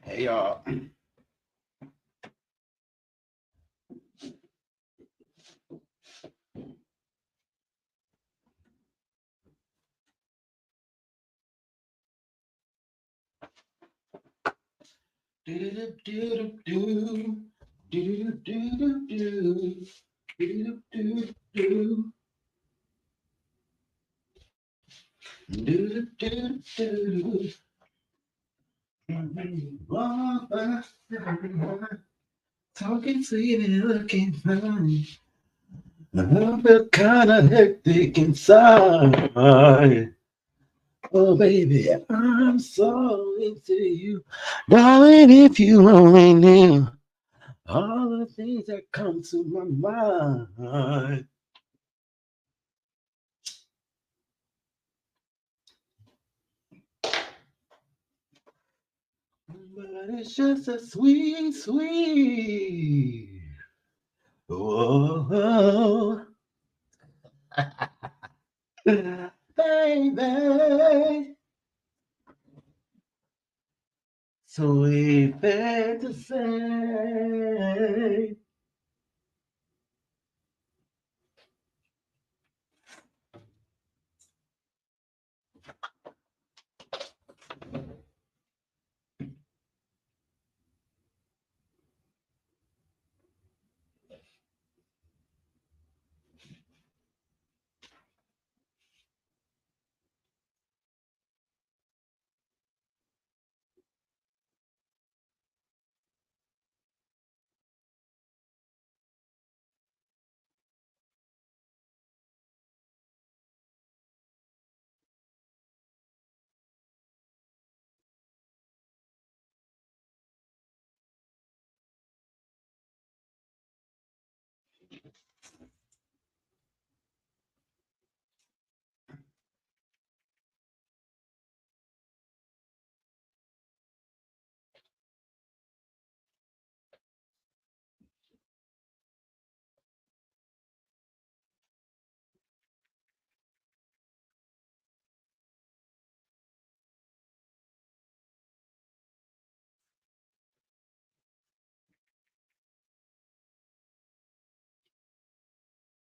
Hey y'all. Talking sweet and looking fine. I feel kind of hectic inside. Oh, baby, I'm so into you. Darling, if you only knew all the things that come to my mind. But it's just a sweet, sweet. Oh, baby. Sweet fantasy.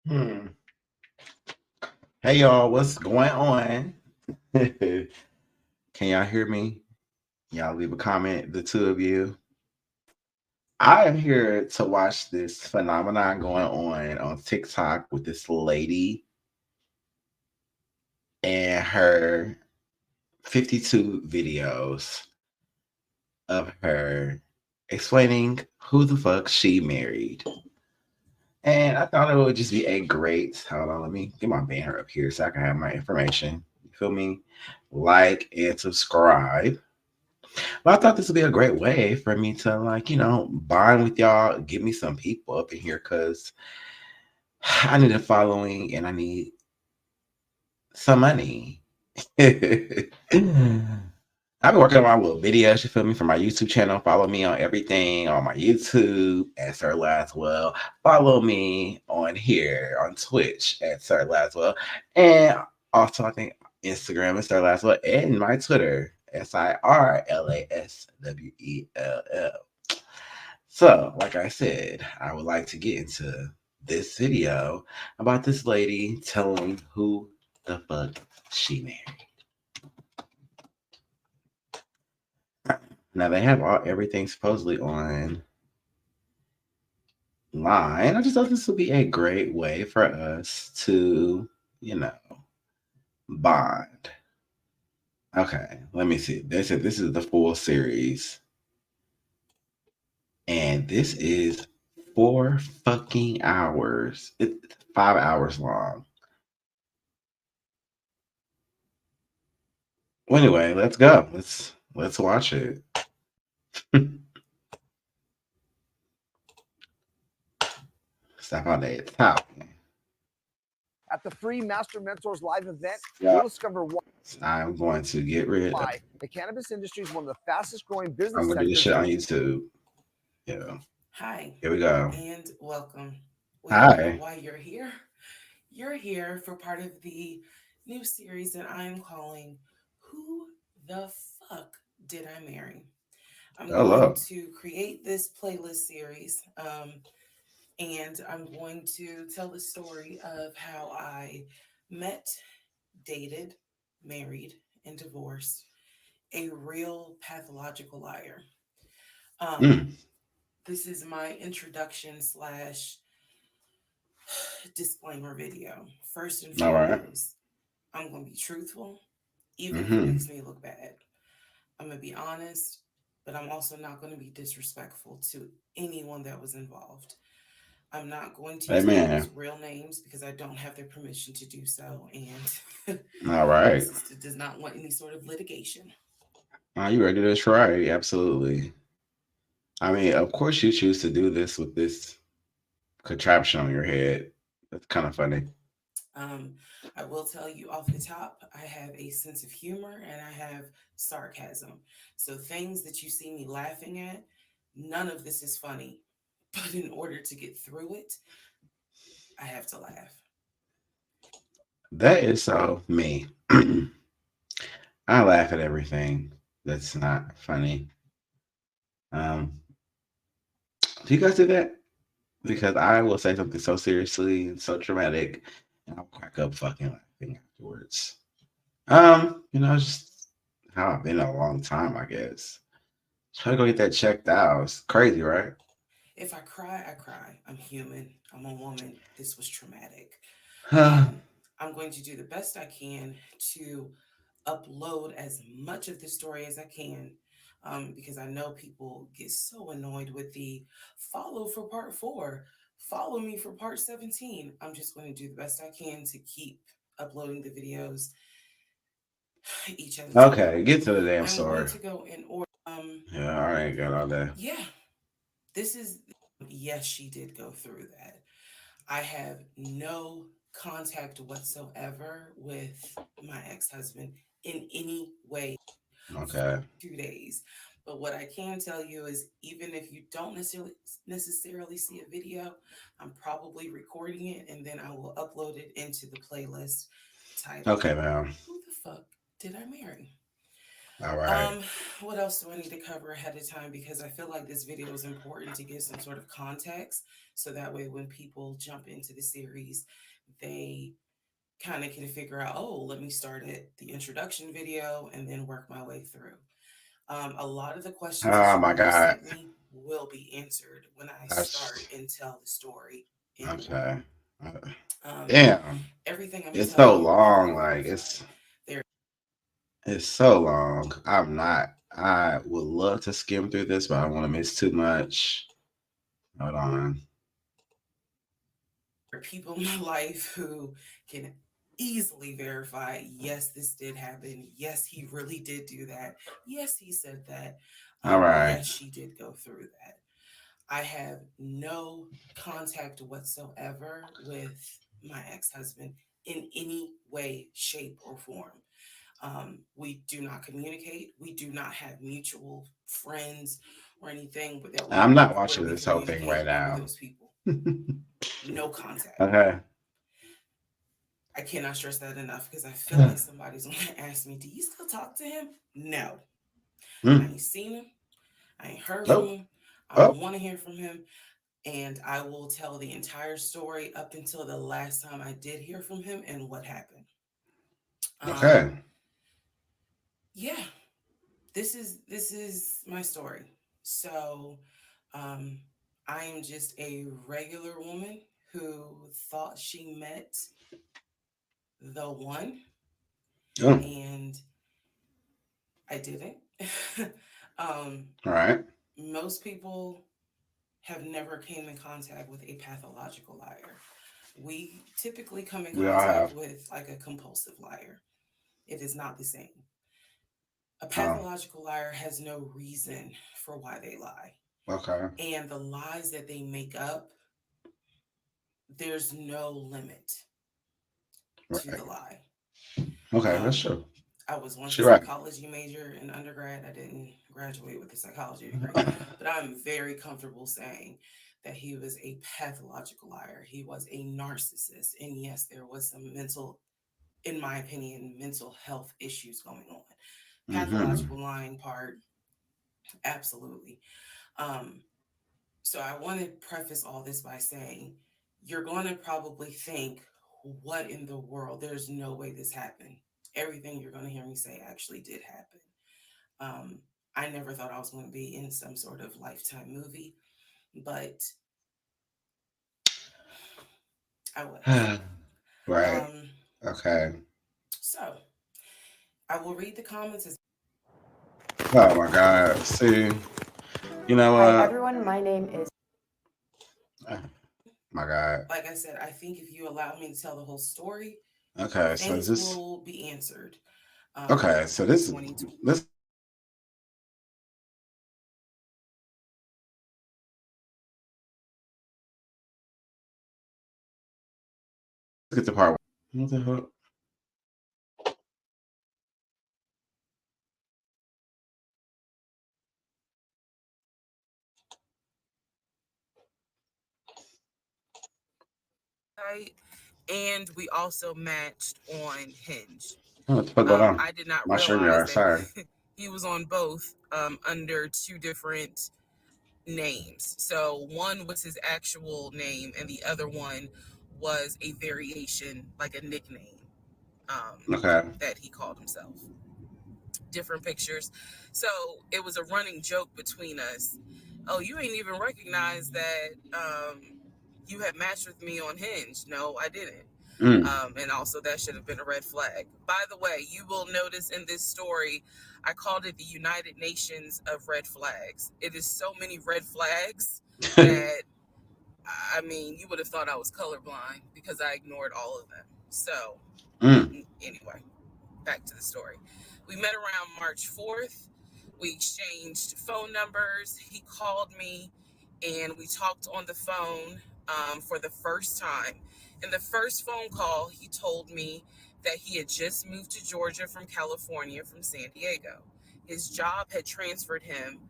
Hmm. Hey y'all, what's going on? Can y'all hear me? Y'all leave a comment, the two of you. I am here to watch this phenomenon going on TikTok with this lady and her 52 videos of her explaining who the fuck she married. And I thought it would just be a great, hold on, let me get my banner up here so I can have my information. You feel me? Like and subscribe. But I thought this would be a great way for me to, like, bond with y'all, get me some people up in here because I need a following and I need some money. I've been working on my little videos, you feel me, for my YouTube channel. Follow me on everything on my YouTube at SIRLASWELL. Follow me on here on Twitch at SIRLASWELL. And also, I think Instagram is SIRLASWELL and my Twitter, SIRLASWELL. So, like I said, I would like to get into this video about this lady telling who the fuck she married. Now they have everything supposedly online. I just thought this would be a great way for us to, bond. Okay, let me see. They said this is the full series, and this is 4 fucking hours. It's 5 hours long. Well, anyway, let's go. Let's watch it. Stop all day talking. At the free Master Mentors live event, Yeah. you'll discover why I'm going to get rid of. the cannabis industry is one of the fastest growing business I'm going to do this shit sectors. on YouTube. Yeah. Hi. Here we go. And welcome. Hi. Why you're here? You're here for part of the new series that I am calling Who the Fuck Did I Marry? I'm going Hello. to create this playlist series, and I'm going to tell the story of how I met, dated, married, and divorced a real pathological liar. Um, Mm, this is my introduction slash disclaimer video. First and all right. foremost, I'm going to be truthful, even if it Mm-hmm. makes me look bad. I'm going to be honest, but I'm also not going to be disrespectful to anyone that was involved. I'm not going to use Amen. real names because I don't have their permission to do so. And All my right. sister does not want any sort of litigation. Are you ready to try? Absolutely. I mean, of course you choose to do this with this contraption on your head. That's kind of funny. Um, I will tell you off the top, I have a sense of humor and I have sarcasm. So things that you see me laughing at, none of this is funny. But in order to get through it, I have to laugh. That is so me. I laugh at everything that's not funny. Um, do you guys do that? Because I will say something so seriously and so dramatic, and I'll crack up fucking laughing afterwards. It's just how I've been a long time, I guess. Try to go get that checked out. It's crazy, right? If I cry, I cry. I'm human. I'm a woman. This was traumatic. Huh. Um, I'm going to do the best I can to upload as much of the story as I can, because I know people get so annoyed with the follow for part 4, follow me for part 17. I'm just going to do the best I can to keep uploading the videos each at a time. Okay, get to the damn I'm going story. to go in order. Yeah, I ain't got all that. Yeah, this is, yes, she did go through that. I have no contact whatsoever with my ex husband in any way for Okay. 2 days. But what I can tell you is, even if you don't necessarily see a video, I'm probably recording it and then I will upload it into the playlist titled Okay, man. "Who the Fuck Did I Marry?" All right. Um, what else do I need to cover ahead of time? Because I feel like this video is important to give some sort of context, so that way when people jump into the series, they kind of can figure out, oh, let me start at the introduction video and then work my way through. A lot of the questions that Oh you my all have God. sent me will be answered when I That's start and tell the story in order. okay. Uh, Um, Damn. Everything I'm It's telling so you will be long. Like pre-verified. There, it's so long. I'm not. I would love to skim through this, but I don't want to miss too much. Hold on. are people in my life who can easily verify, yes, this did happen. Yes, he really did do that. Yes, he said that. All right. Yes, she did go through that. I have no contact whatsoever with my ex husband in any way, shape, or form. We do not communicate. We do not have mutual friends or anything that we I'm not where watching we this whole thing right communicate over now. those people. No contact. Okay. I cannot stress that enough because I feel like somebody's going to ask me, do you still talk to him? No. I Mm. ain't seen him. I ain't heard from Oh. him. I Oh. don't want to hear from him. And I will tell the entire story up until the last time I did hear from him and what happened. Um, Okay. yeah, this is my story. So, um, I am just a regular woman who thought she met the one, Oh. and I didn't. um, All right. Most people have never came in contact with a pathological liar. We typically come in We all contact have. with like a compulsive liar. It is not the same. A Oh. pathological liar has no reason for why they lie. Okay. And the lies that they make up, there's no limit to Right. the lie. Okay. That's Um, true. I was once a She right. psychology major in undergrad. I didn't graduate with a psychology degree, but I'm very comfortable saying that he was a pathological liar. He was a narcissist. And yes, there was some mental, in my opinion, mental health issues going on. Mm-hmm. Pathological lying part, Absolutely. Um, so I want to preface all this by saying you're going to probably think, what in the world? There's no way this happened. Everything you're going to hear me say actually did happen. Um, I never thought I was going to be in some sort of Lifetime movie, but I was. Right. Um, Okay. so I will read the comments as Oh my God. See, you know Hi what? everyone, my name is Oh my God. like I said. I think if you allow me to tell the whole story, Okay. So is things this will be answered. okay? So this is 2020. let's get the part. What the hell? And we also matched on Hinge. What the fuck going on? I did not My stream realize yard. that Sorry. he was on both under two different names. So one was his actual name, and the other one was a variation, like a nickname Okay. that he called himself. Different pictures. So it was a running joke between us. Oh, you ain't even recognize that you had matched with me on Hinge. No, I didn't. Mm. And also, that should have been a red flag. By the way, you will notice in this story, I called it the United Nations of red flags. It is so many red flags that, I mean, you would have thought I was colorblind because I ignored all of them. So, mm. anyway, back to the story. We met around March 4th. We exchanged phone numbers. He called me and we talked on the phone for the first time. In the first phone call, he told me that he had just moved to Georgia from California, from San Diego. His job had transferred him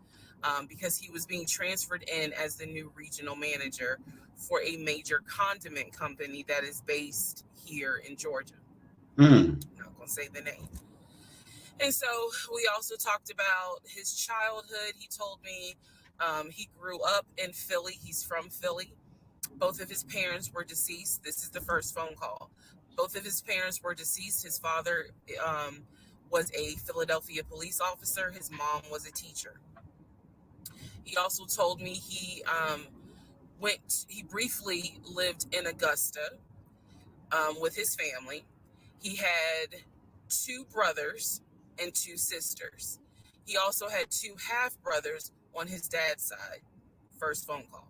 because he was being transferred in as the new regional manager for a major condiment company that is based here in Georgia. Mm. I'm not going to say the name. And so we also talked about his childhood. He told me he grew up in Philly. He's from Philly. Both of his parents were deceased. This is the first phone call. Both of his parents were deceased. His father was a Philadelphia police officer. His mom was a teacher. He also told me he briefly lived in Augusta with his family. He had two brothers and two sisters. He also had two half brothers on his dad's side. First phone call.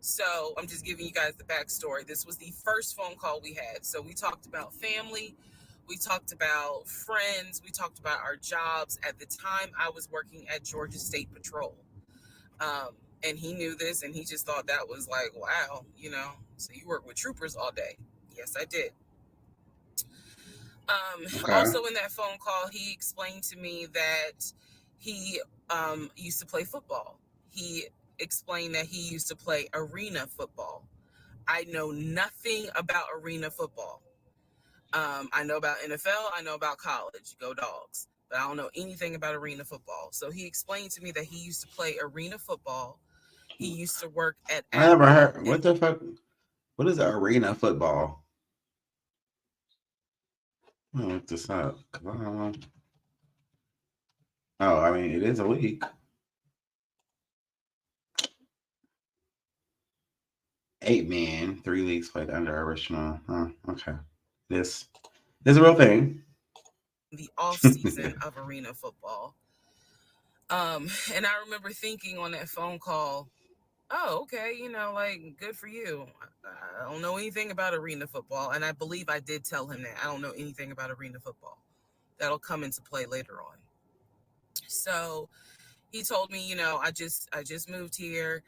So I'm just giving you guys the backstory. This was the first phone call we had. So we talked about family. We talked about friends. We talked about our jobs. At the time, I was working at Georgia State Patrol. And he knew this and he just thought that was like, wow, so you work with troopers all day. Yes, I did. Okay. Also, in that phone call, he explained to me that he used to play football. He explained that he used to play arena football. I know nothing about arena football. I know about NFL. I know about college. Go Dogs. But I don't know anything about arena football. So he explained to me that he used to play arena football. He used to work at I never Admiral. heard. And What the fuck? What is arena football? I'm gonna look this up. 'Cause I don't know. Oh, I mean, it is a league. 8 men, 3 leagues played under original. Oh, okay. This is a real thing. the off season of arena football. And I remember thinking on that phone call, oh, okay, like good for you. I don't know anything about arena football. And I believe I did tell him that I don't know anything about arena football. That'll come into play later on. So he told me, I just moved here.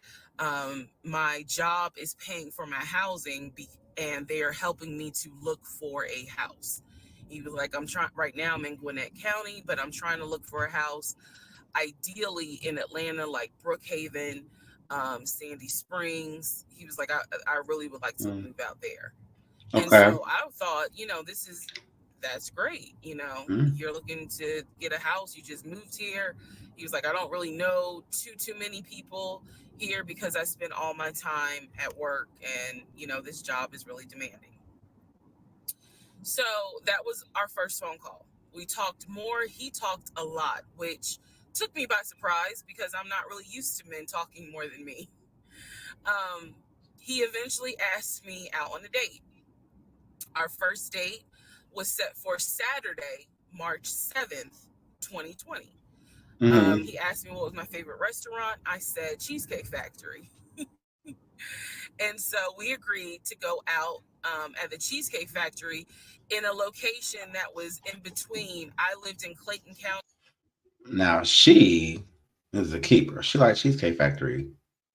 My job is paying for my housing and they are helping me to look for a house. He was like, I'm trying right now, I'm in Gwinnett County, but I'm trying to look for a house ideally in Atlanta, like Brookhaven, Sandy Springs. He was like, I really would like to Mm. move out there. And Okay. so I thought, that's great. Mm. You're looking to get a house. You just moved here. He was like, I don't really know too many people here because I spend all my time at work, and this job is really demanding. So that was our first phone call. We talked more. He talked a lot, which took me by surprise because I'm not really used to men talking more than me. Um, he eventually asked me out on a date. Our first date was set for Saturday, March 7th, 2020. Mm-hmm. He asked me what was my favorite restaurant. I said Cheesecake Factory. And so we agreed to go out at the Cheesecake Factory in a location that was in between. I lived in Clayton County Now she is a keeper. She like Cheesecake Factory.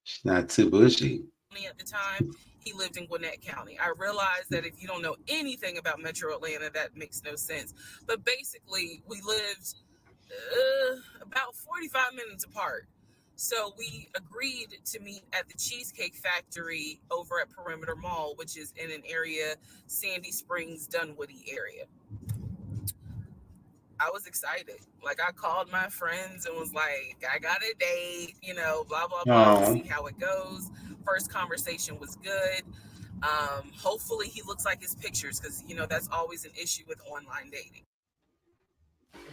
She's not too bushy. at the time. He lived in Gwinnett County. I realized that if you don't know anything about Metro Atlanta, that makes no sense. But basically, we lived about 45 minutes apart. So we agreed to meet at the Cheesecake Factory over at Perimeter Mall, which is in an area, Sandy Springs, Dunwoody area. I was excited. Like, I called my friends and was like, I got a date, blah, blah, blah. We'll Oh, see how it goes. First conversation was good. Hopefully he looks like his pictures because, that's always an issue with online dating.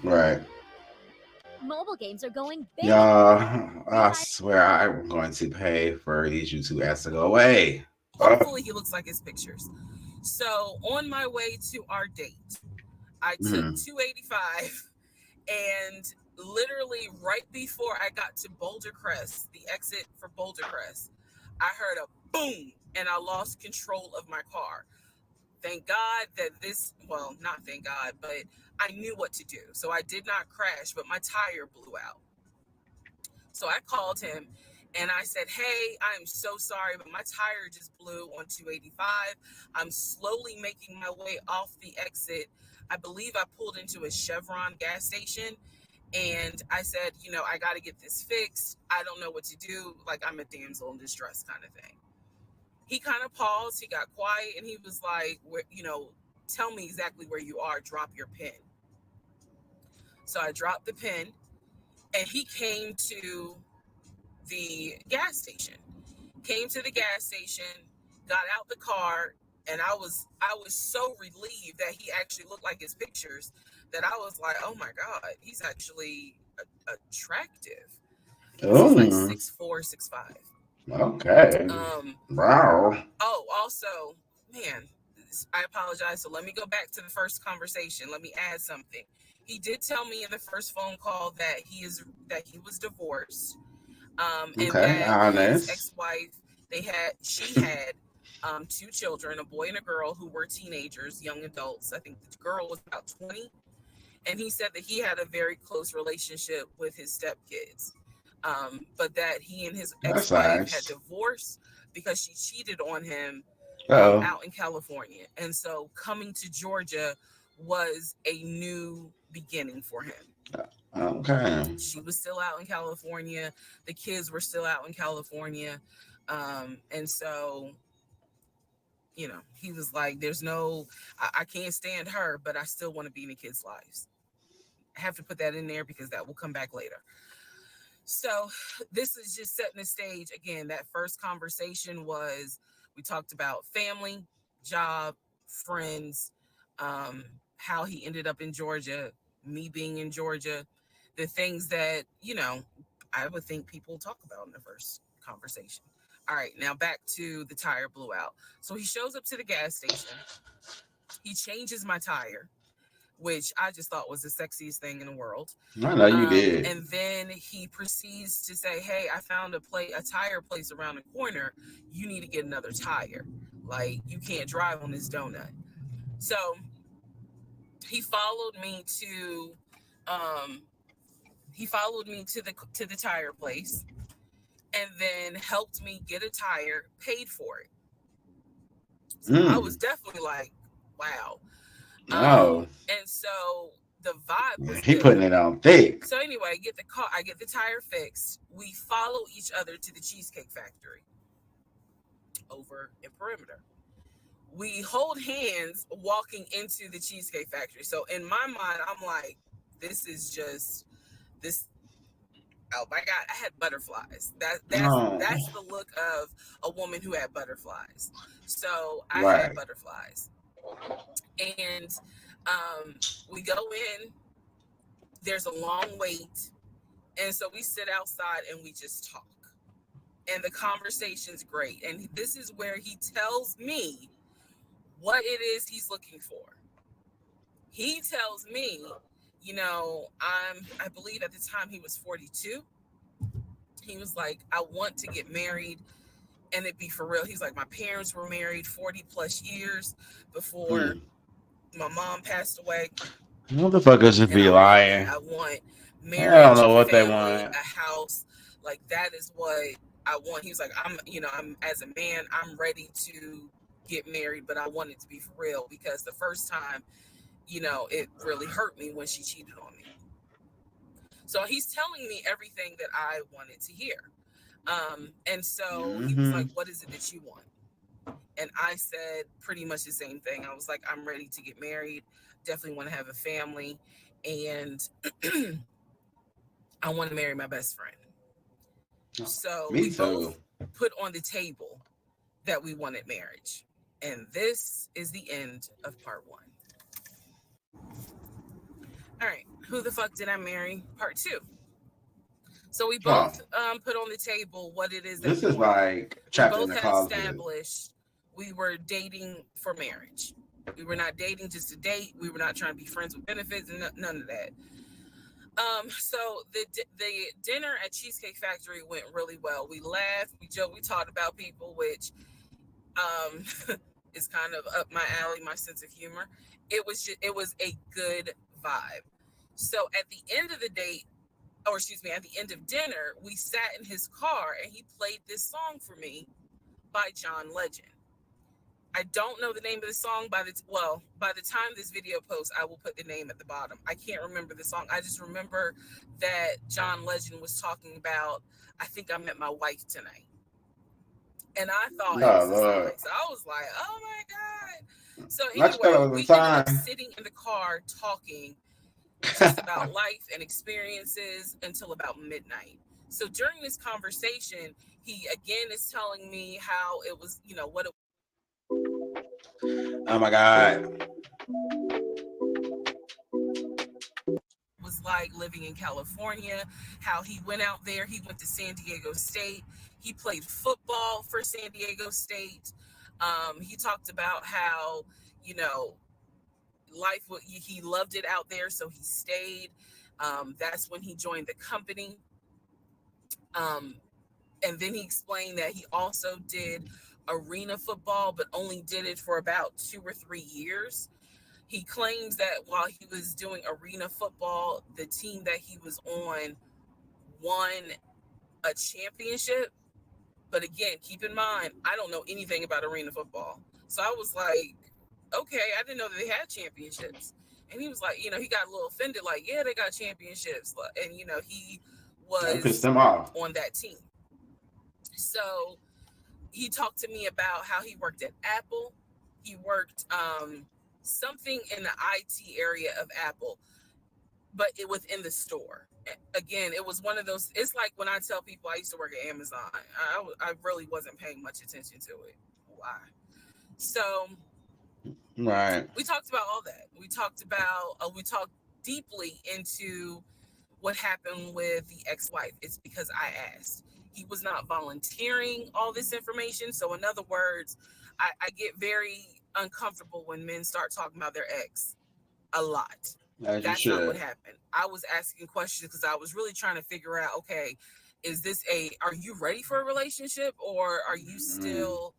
right. Mobile games are going big Y'all, I swear I'm going to pay for these YouTube ads to go away. Hopefully he looks like his pictures. So on my way to our date, I took Mm. 285, and literally right before I got to Boulder Crest, the exit for Boulder Crest, I heard a boom and I lost control of my car. Thank God that not thank God, but I knew what to do. So I did not crash, but my tire blew out. So I called him and I said, hey, I'm so sorry, but my tire just blew on 285. I'm slowly making my way off the exit. I believe I pulled into a Chevron gas station. And I said, I got to get this fixed. I don't know what to do. Like, I'm a damsel in distress kind of thing. He kind of paused. He got quiet and he was like, tell me exactly where you are. Drop your pin. So I dropped the pin and he came to the gas station. Came to the gas station, got out the car, and I was so relieved that he actually looked like his pictures that I was like, oh my God, he's actually attractive. Because he's like Oh, 6'4", 6'5". okay. Wow. Oh, also, man, I apologize. So let me go back to the first conversation. Let me add something. He did tell me in the first phone call that he was divorced. And Okay, that his honest. ex-wife, she had two children, a boy and a girl who were teenagers, young adults. I think the girl was about 20. And he said that he had a very close relationship with his stepkids. But that he and his That's ex-wife had nice. divorced because she cheated on him Oh, out in California. And so coming to Georgia was a new beginning for him. okay. She was still out in California. The kids were still out in California. And so, he was like, I can't stand her, but I still want to be in the kids' lives. I have to put that in there because that will come back later. So this is just setting the stage. Again, that first conversation we talked about family, job, friends, how he ended up in Georgia, me being in Georgia, the things that, I would think people talk about in the first conversation. All right, now back to the tire blew out. So he shows up to the gas station. He changes my tire, which I just thought was the sexiest thing in the world. I know you did. And then he proceeds to say, hey, I found a tire place around the corner. You need to get another tire. Like, you can't drive on this donut. So he followed me to the tire place and then helped me get a tire, paid for it. So I was definitely like, wow. Oh, And so the vibe was he good. putting it on thick. So anyway, I get the tire fixed. We follow each other to the Cheesecake Factory over in Perimeter. We hold hands walking into the Cheesecake Factory. So in my mind, I'm like, this is just this. Oh my God, I had butterflies. Oh, That's the look of a woman who had butterflies. So I had right. butterflies, and we go in. There's a long wait, and so we sit outside and we just talk. And the conversation's great. And this is where he tells me what it is he's looking for. He tells me, I believe at the time he was 42. He was like, I want to get married and it be for real. He's like, my parents were married 40 plus years before Hmm. my mom passed away. Motherfuckers should And be I want that. lying. I want I don't marriage, know what they family, want. a house. Like that is what I want. He was like, I'm as a man, I'm ready to get married, but I want it to be for real because the first time, it really hurt me when she cheated on me. So he's telling me everything that I wanted to hear. And so he was Hmm. like, what is it that you want? And I said pretty much the same thing. I was like, I'm ready to get married, definitely want to have a family, and I want to marry my best friend. So Me we too. both put on the table that we wanted marriage. And this is the end of part one. All right. Who the fuck did I marry? Part two. So we Oh, both put on the table what it is that this we is wanted. like We trapped in both the had closet. established we were dating for marriage. We were not dating just to date. We were not trying to be friends with benefits and none of that. So the dinner at Cheesecake Factory went really well. We laughed, we joked, we talked about people, which um is kind of up my alley, my sense of humor. It was a good vibe. So at the end of the date, or excuse me, at the end of dinner, we sat in his car and he played this song for me by John Legend. I don't know the name of the song by the time this video posts, I will put the name at the bottom. I can't remember the song. I just remember that John Legend was talking about, I think I met my wife tonight. And I thought it Oh was a Lord, sign. So I was like, oh my God. So not you anyway, all the we ended up time. sitting in the car talking just about life and experiences until about midnight. So during this conversation, he again is telling me how it was, what it Oh my God. was like living in California, how he went out there. He went to San Diego State. He played football for San Diego State. He talked about how, you know, he loved it out there, so he stayed. That's when he joined the company. Um, and then he explained that he also did arena football, but only did it for about 2 or 3 years. He claims that while he was doing arena football, the team that he was on won a championship. But again, keep in mind, I don't know anything about arena football. So I was like, okay, I didn't know that they had championships. And he was like, he got a little offended, like, yeah, they got championships. And, he I pissed was him off. on that team. So he talked to me about how he worked at Apple. He worked something in the IT area of Apple, but it within the store. Again, it was one of those. It's like when I tell people I used to work at Amazon. I really wasn't paying much attention to it. Why? So Right. we talked about all that. We talked deeply into what happened with the ex-wife. It's because I asked. He was not volunteering all this information. So in other words, I get very uncomfortable when men start talking about their ex a lot. As you That's not what should. happened. I was asking questions because I was really trying to figure out, okay, are you ready for a relationship or are you Mm. still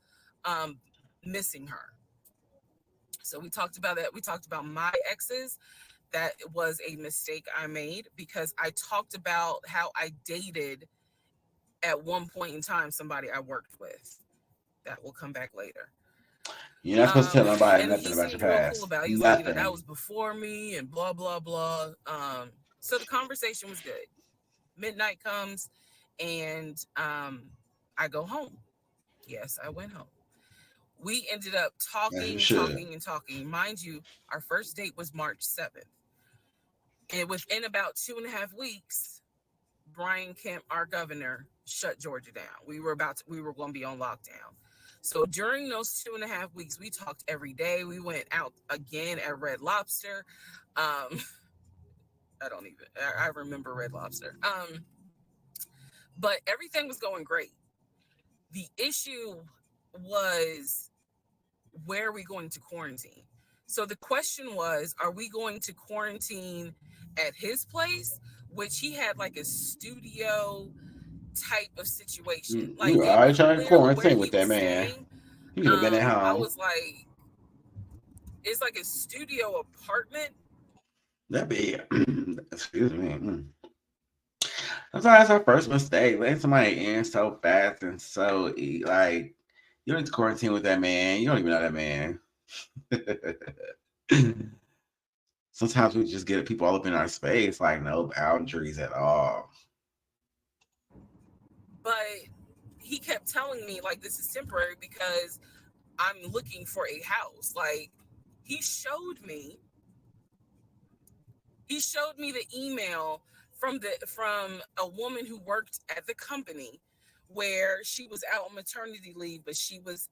missing her? So we talked about that. We talked about my exes. That was a mistake I made because I talked about how I dated at one point in time somebody I worked with. That will come back later. You're not supposed to tell nobody And nothing he about your seemed real cool past. about it. He was like, that Nothing. was before me and blah, blah, blah. So the conversation was good. Midnight comes and I go home. Yes, I went home. We ended up As you talking, should. talking, and talking. Mind you, our first date was March 7th. And within about 2.5 weeks, Brian Kemp, our governor, shut Georgia down. We were going to be on lockdown. So during those 2.5 weeks, we talked every day. We went out again at Red Lobster. I remember Red Lobster. But everything was going great. The issue was, where are we going to quarantine? So the question was, are we going to quarantine at his place, which he had like a studio type of situation. Like You it already trying to literally where quarantine he with that was man. staying. You could have been at I home. was like, it's like a studio apartment. That'd be, excuse me. Sometimes our first mistake, letting somebody in so fast and so like, you don't need to quarantine with that man. You don't even know that man. Sometimes we just get people all up in our space, like no boundaries at all. But he kept telling me like this is temporary because I'm looking for a house. Like he showed me the email from a woman who worked at the company where she was out on maternity leave, but she was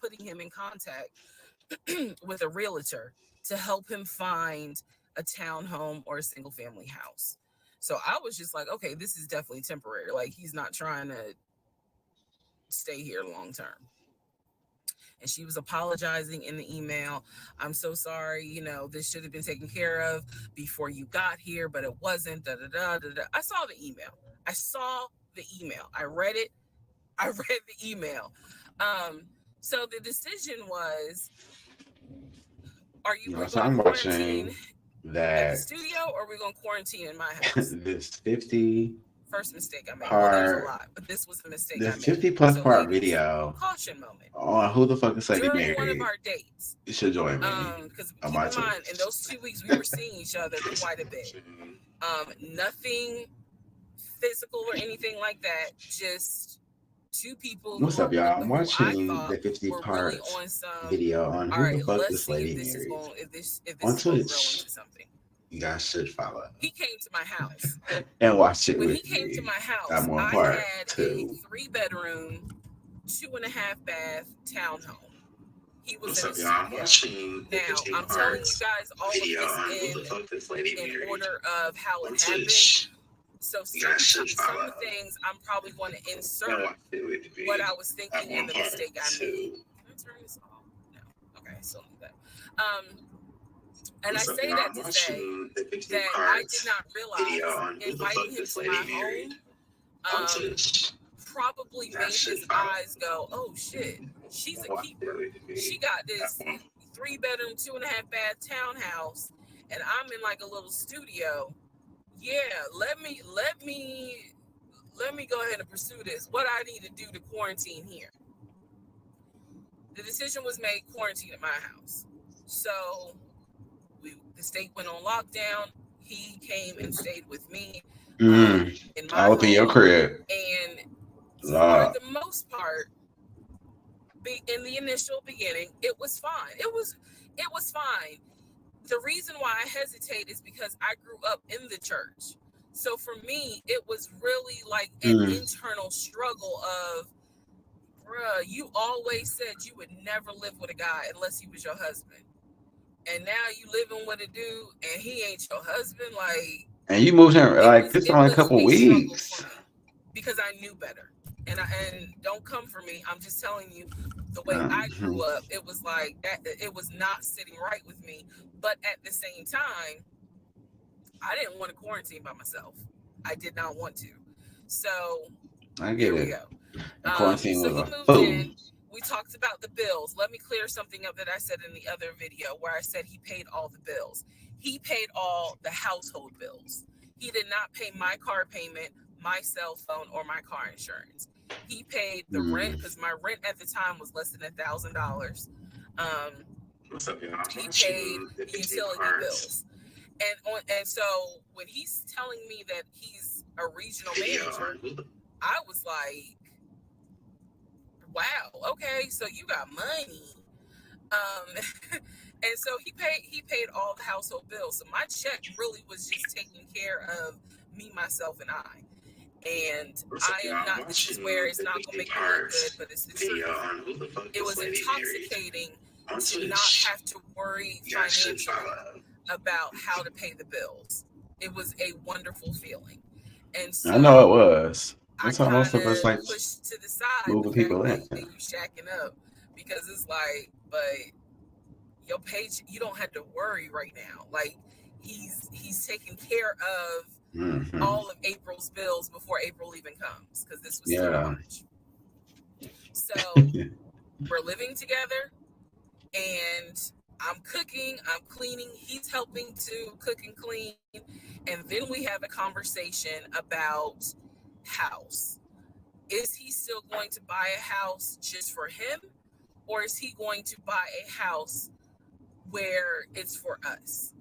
putting him in contact with a realtor to help him find a townhome or a single family house. So I was just like, okay, this is definitely temporary. Like he's not trying to stay here long term. And she was apologizing in the email. I'm so sorry, this should have been taken care of before you got here, but it wasn't. Da, da, da, da, da. I saw the email. I read it. I read the email. So the decision was, are you going So to I'm quarantine watching at the that studio, or are we going to quarantine in my house? this 50 First mistake I made. Well, there's a part, lot, but this was a mistake I this made. 50 plus So, part ladies, video caution moment. on who the fuck is Lady During one of Mary. our dates, You should join me. because on keep my in mind, Twitch. in those 2 weeks we were seeing each other quite a bit. Nothing physical or anything like that. Just two people What's up, y'all? I'm who I watching thought the 50 were really part on some. video on All who right, the fuck let's is see if Lady this is Mary going. If this on is going to grow Twitch. into something. You guys should follow He came to my house. and watch it When with he came me. to my house, I'm on I part had 2. a 3-bedroom, 2.5 bath townhome. He was What's in a up, y'all? I'm studio. watching the Now, 15 I'm telling you parts guys all of video this on who the fuck is Lady in Mary order of how on it happened. Twitch. So You guys should some follow. things I'm probably going to insert And watch it with me. what I was thinking I'm on and the part mistake I 2. made. Can I turn this off? No. Okay, I still need that. And What's I up, say y'all? that I'm to say watching the 15 that I did parts not video realize on who the inviting fuck him is to Lady my Mary home on Twitch. probably You guys made should his follow. eyes go, oh shit, she's a Watch keeper. it with me. She got this 3-bedroom, 2.5 bath townhouse, and I'm in like a little studio. Yeah, let me go ahead and pursue this. What I need to do to quarantine here. The decision was made, quarantine at my house. So the state went on lockdown. He came and stayed with me in my all up in your home. crib. And Love. for the most part, in the initial beginning, it was fine. It was fine. The reason why I hesitate is because I grew up in the church. So for me, it was really like an internal struggle of, bruh, you always said you would never live with a guy unless he was your husband. And now you living with a dude and he ain't your husband. Like, and you moved him like this only a couple weeks. For me because I knew better. And don't come for me. I'm just telling you the way I grew up. It was like that. It was not sitting right with me. But at the same time, I didn't want to quarantine by myself. I did not want to. So I get here it. we go. Quarantine so was he a moved fool. in. We talked about the bills. Let me clear something up that I said in the other video where I said he paid all the bills. He paid all the household bills. He did not pay my car payment, my cell phone, or my car insurance. He paid the rent because my rent at the time was less than $1,000. What's up, y'all? He paid the utility bills. And so when he's telling me that he's a regional manager, I was like, wow, okay, so you got money. And so he paid all the household bills. So my check really was just taking care of me, myself, and I. And I am not, this is where it's not going to make me look good, but it's the truth. It was intoxicating to not have to worry financially about how to pay the bills. It was a wonderful feeling. And so I know it was. I That's how most kind of us like of pushed to the side the moving fact people in. that you shacking up, because it's like, but your page, you don't have to worry right now. Like he's taking care of Mm-hmm. all of April's bills before April even comes, because this was still in Yeah. March. So we're living together, and I'm cooking, I'm cleaning, he's helping to cook and clean, and then we have a conversation about house. Is he still going to buy a house just for him, or is he going to buy a house where it's for us?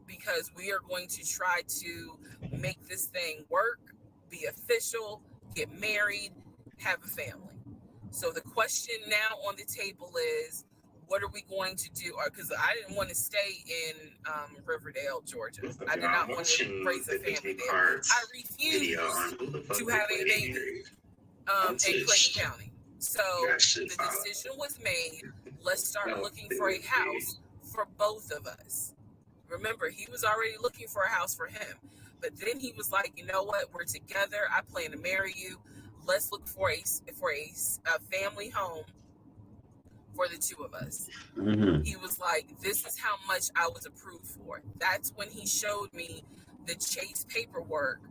Because we are going to try to make this thing work, be official, get married, have a family. So the question now on the table is, what are we going to do? Because I didn't want to stay in Riverdale, Georgia. I did not want to raise a family there. I refused to have a baby in Clayton County. So the decision was made, let's start looking for a house for both of us. Remember, he was already looking for a house for him. But then he was like, you know what? We're together. I plan to marry you. Let's look for a family home for the two of us. Mm-hmm. He was like, this is how much I was approved for. That's when he showed me the Chase paperwork.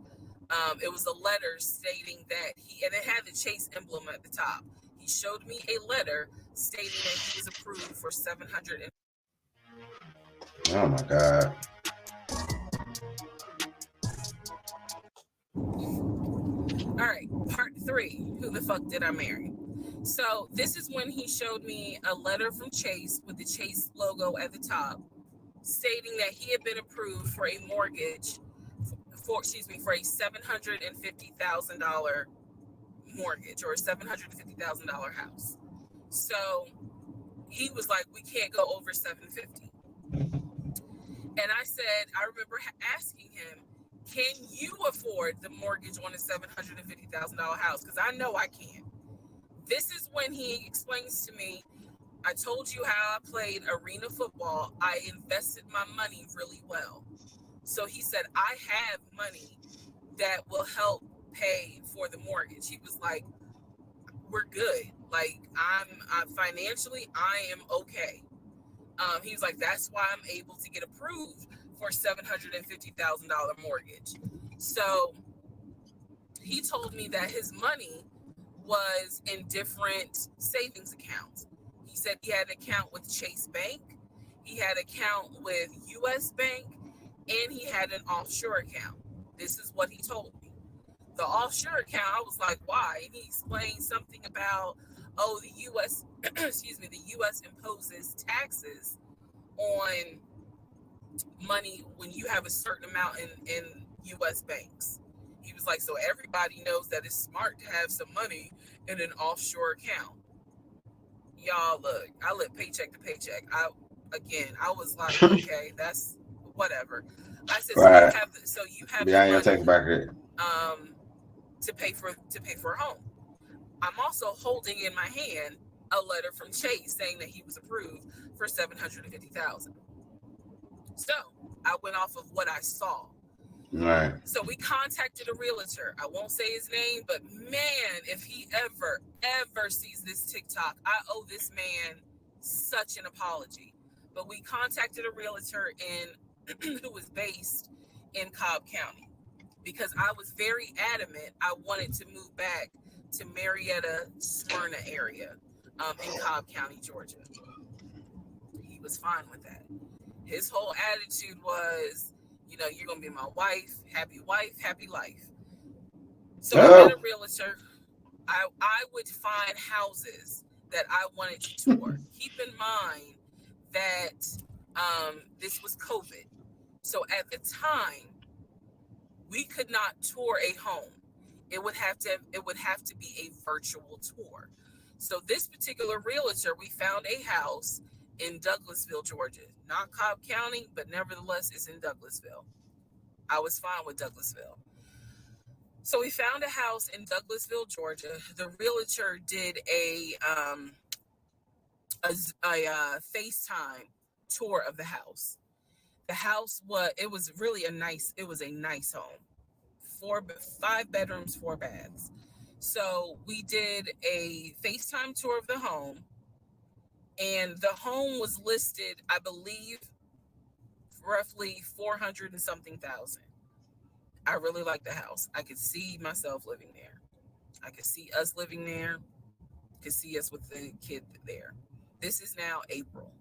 It was a letter stating that and it had the Chase emblem at the top. He showed me a letter stating that he was approved for 700. Oh my God. All right, part 3. Who the fuck did I marry? So this is when he showed me a letter from Chase with the Chase logo at the top, stating that he had been approved for a mortgage for a $750,000 mortgage, or a $750,000 house. So he was like, we can't go over 750. And I said, I remember asking him, can you afford the mortgage on a $750,000 house? Because I know I can. This is when he explains to me, I told you how I played arena football. I invested my money really well. So he said, I have money that will help pay for the mortgage. He was like, we're good. Like, I'm financially, I am okay. He was like, that's why I'm able to get approved for $750,000 mortgage. So he told me that his money was in different savings accounts. He said he had an account with Chase Bank, he had an account with US Bank, and he had an offshore account. This is what he told me. The offshore account, I was like, why? And he explained something about, the US, the US imposes taxes on money when you have a certain amount in US banks. He was like, so everybody knows that it's smart to have some money in an offshore account. Y'all, look, I live paycheck to paycheck. I was like, okay, that's whatever. I said, Right. so you have Behind your the tax bracket. money to pay for a home. I'm also holding in my hand a letter from Chase saying that he was approved for $750,000. So I went off of what I saw. Right. So we contacted a realtor. I won't say his name, but man, if he ever sees this TikTok, I owe this man such an apology. But we contacted a realtor who was based in Cobb County, because I was very adamant I wanted to move back to Marietta, Smyrna area in Cobb County, Georgia. He was fine with that. His whole attitude was, you're going to be my wife, happy life. So I met a realtor. I would find houses that I wanted to tour. Keep in mind that this was COVID. So at the time, we could not tour a home. It would have to be a virtual tour. So this particular realtor, we found a house in Douglasville, Georgia, not Cobb County, but nevertheless, it's in Douglasville. I was fine with Douglasville. So we found a house in Douglasville, Georgia. The realtor did a FaceTime tour of the house. The house was really a nice home. 5 bedrooms, 4 baths. So we did a FaceTime tour of the home, and the home was listed, I believe, roughly 400 and something thousand. I really liked the house. I could see myself living there. I could see us living there. Could see us with the kid there. This is now April,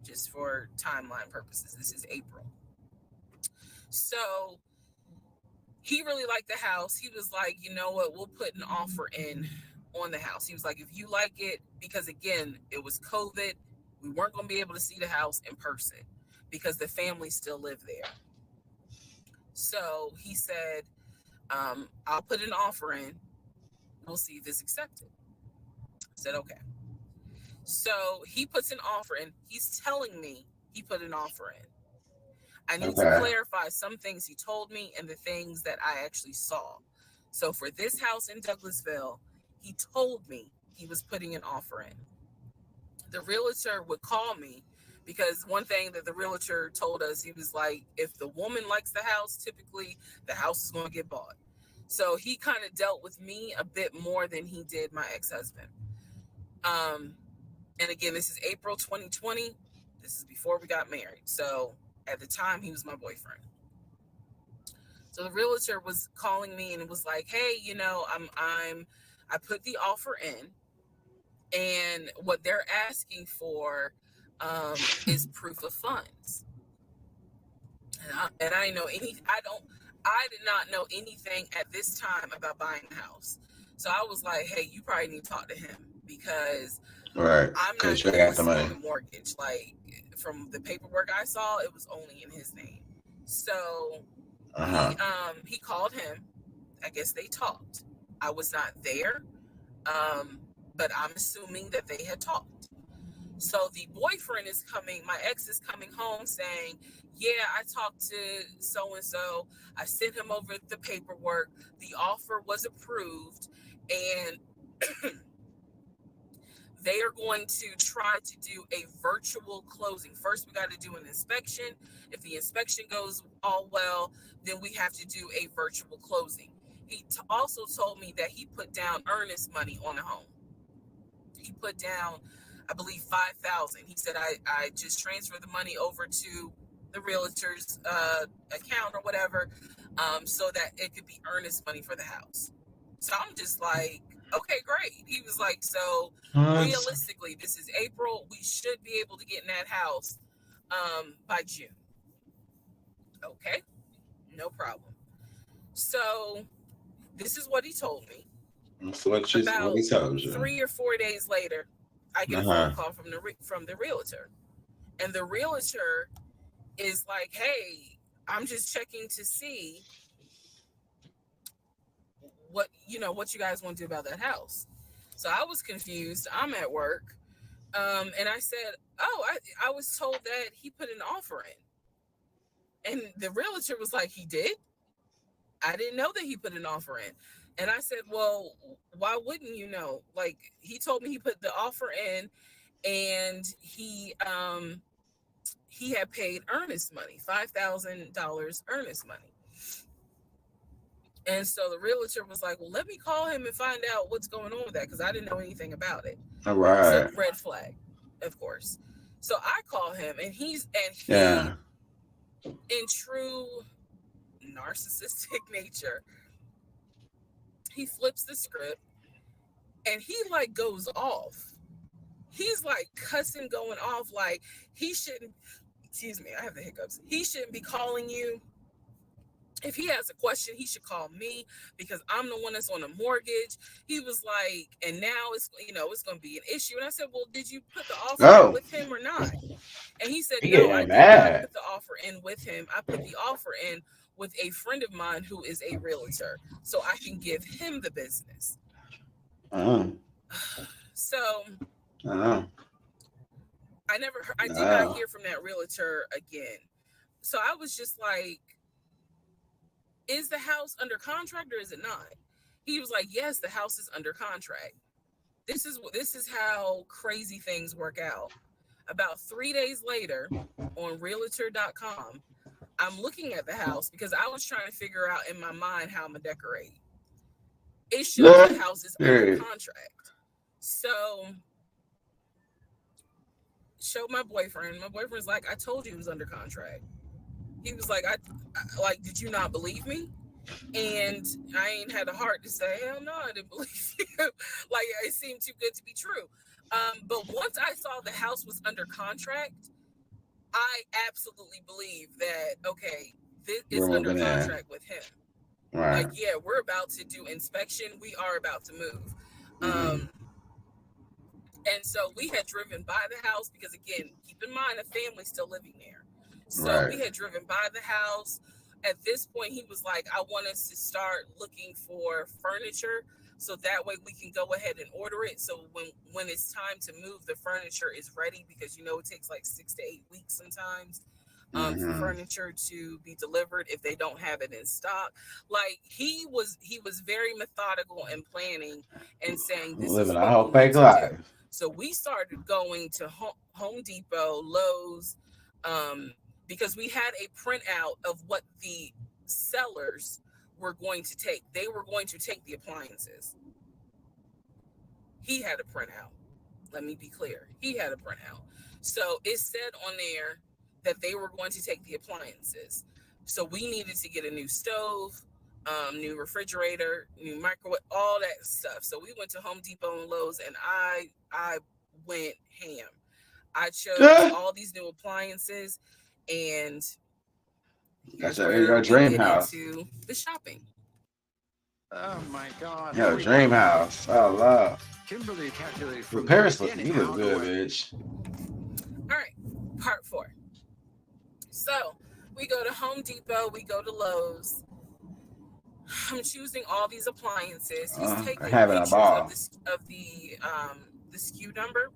just for timeline purposes. This is April. So he really liked the house. He was like, you know what, we'll put an offer in on the house. He was like, if you like it, because again, it was COVID, we weren't going to be able to see the house in person because the family still lived there. So he said, I'll put an offer in. We'll see if it's accepted. I said, okay. So he puts an offer in. He's telling me he put an offer in. I need to clarify some things he told me and the things that I actually saw. So for this house in Douglasville, he told me he was putting an offer in. The realtor would call me because one thing that the realtor told us, he was like, if the woman likes the house, typically the house is going to get bought. So he kind of dealt with me a bit more than he did my ex-husband. And again, this is April 2020. This is before we got married. So at the time, he was my boyfriend. So the realtor was calling me and it was like, hey, you know, I put the offer in, and what they're asking for is proof of funds. And I did not know anything at this time about buying a house. So I was like, hey, you probably need to talk to him because right. I'm not Sure getting got the money on the mortgage. Like from the paperwork I saw, it was only in his name. So he called him. I guess they talked. I was not there, but I'm assuming that they had talked. So the boyfriend is coming, my ex is coming home saying, yeah, I talked to so-and-so. I sent him over the paperwork. The offer was approved, and they are going to try to do a virtual closing. First, we got to do an inspection. If the inspection goes all well, then we have to do a virtual closing. He also told me that he put down earnest money on the home. He put down, I believe, $5,000. He said, I just transferred the money over to the realtor's account or whatever, so that it could be earnest money for the house. So I'm just like, okay, great. He was like, so realistically, this is April. We should be able to get in that house by June. Okay, no problem. So this is what he told me. So what he told you. 3 or 4 days later, I get a phone call from the realtor, and the realtor is like, "Hey, I'm just checking to see what you guys want to do about that house." So I was confused. I'm at work, and I said, "Oh, I was told that he put an offer in," and the realtor was like, "He did? I didn't know that he put an offer in." And I said, well, why wouldn't you know? Like, he told me he put the offer in, and he had paid earnest money, $5,000 earnest money. And so the realtor was like, well, let me call him and find out what's going on with that, because I didn't know anything about it. All right. So red flag, of course. So I call him, and he, in true narcissistic nature, he flips the script and he like goes off. He's like cussing, going off, like he shouldn't, excuse me, I have the hiccups. He shouldn't be calling you. If he has a question, he should call me because I'm the one that's on a mortgage. He was like, and now it's going to be an issue. And I said, well, did you put the offer in with him or not? And he said, no, I did not put the offer in with him. I put the offer in with a friend of mine who is a realtor, so I can give him the business. So Oh, I did not no. hear from that realtor again. So I was just like, is the house under contract or is it not? He was like, yes, the house is under contract. This is how crazy things work out. About 3 days later, on Realtor.com, I'm looking at the house because I was trying to figure out in my mind how I'm gonna decorate. It shows the house is under Period. contract. So showed my boyfriend. My boyfriend's like, I told you it was under contract. He was like, I like, did you not believe me? And I ain't had the heart to say, hell no, I didn't believe you. Like, it seemed too good to be true. But once I saw the house was under contract, I absolutely believe that, okay, this We're is under moving in. contract with him. Right. Like, yeah, we're about to do inspection. We are about to move. Mm-hmm. And so we had driven by the house because, again, keep in mind, a family's still living there. So Right. we had driven by the house. At this point, he was like, I want us to start looking for furniture so that way we can go ahead and order it. So when it's time to move, the furniture is ready because, you know, it takes like 6 to 8 weeks sometimes for Mm-hmm. furniture to be delivered if they don't have it in stock. Like, he was very methodical and planning and saying, this is Living a what we whole need fake to do. life. So we started going to Home Depot, Lowe's, because we had a printout of what the sellers were going to take. They were going to take the appliances. He had a printout. Let me be clear. He had a printout. So it said on there that they were going to take the appliances. So we needed to get a new stove, new refrigerator, new microwave, all that stuff. So we went to Home Depot and Lowe's, and I went ham. I chose all these new appliances, and That's here's your where we dream get house. into the shopping. Oh my God. Your dream house. Oh, love. Kimberly calculated Well, from Paris, in you look out good, away. bitch. All right, part 4. So we go to Home Depot, we go to Lowe's. I'm choosing all these appliances. He's taking Having a pictures of ball. the SKU number.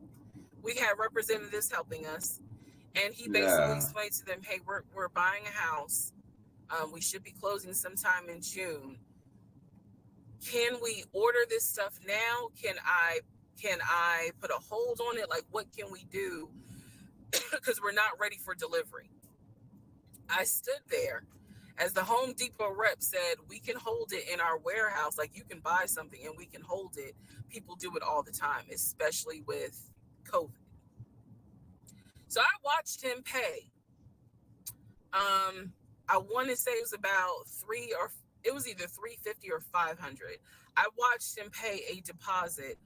We had representatives helping us, and he basically Yeah. explained to them, "Hey, we're buying a house. We should be closing sometime in June. Can we order this stuff now? Can I put a hold on it? Like, what can we do? Because we're not ready for delivery." I stood there as the Home Depot rep said, we can hold it in our warehouse. Like, you can buy something and we can hold it. People do it all the time, especially with COVID. So I watched him pay. I want to say it was about it was either 350 or 500. I watched him pay a deposit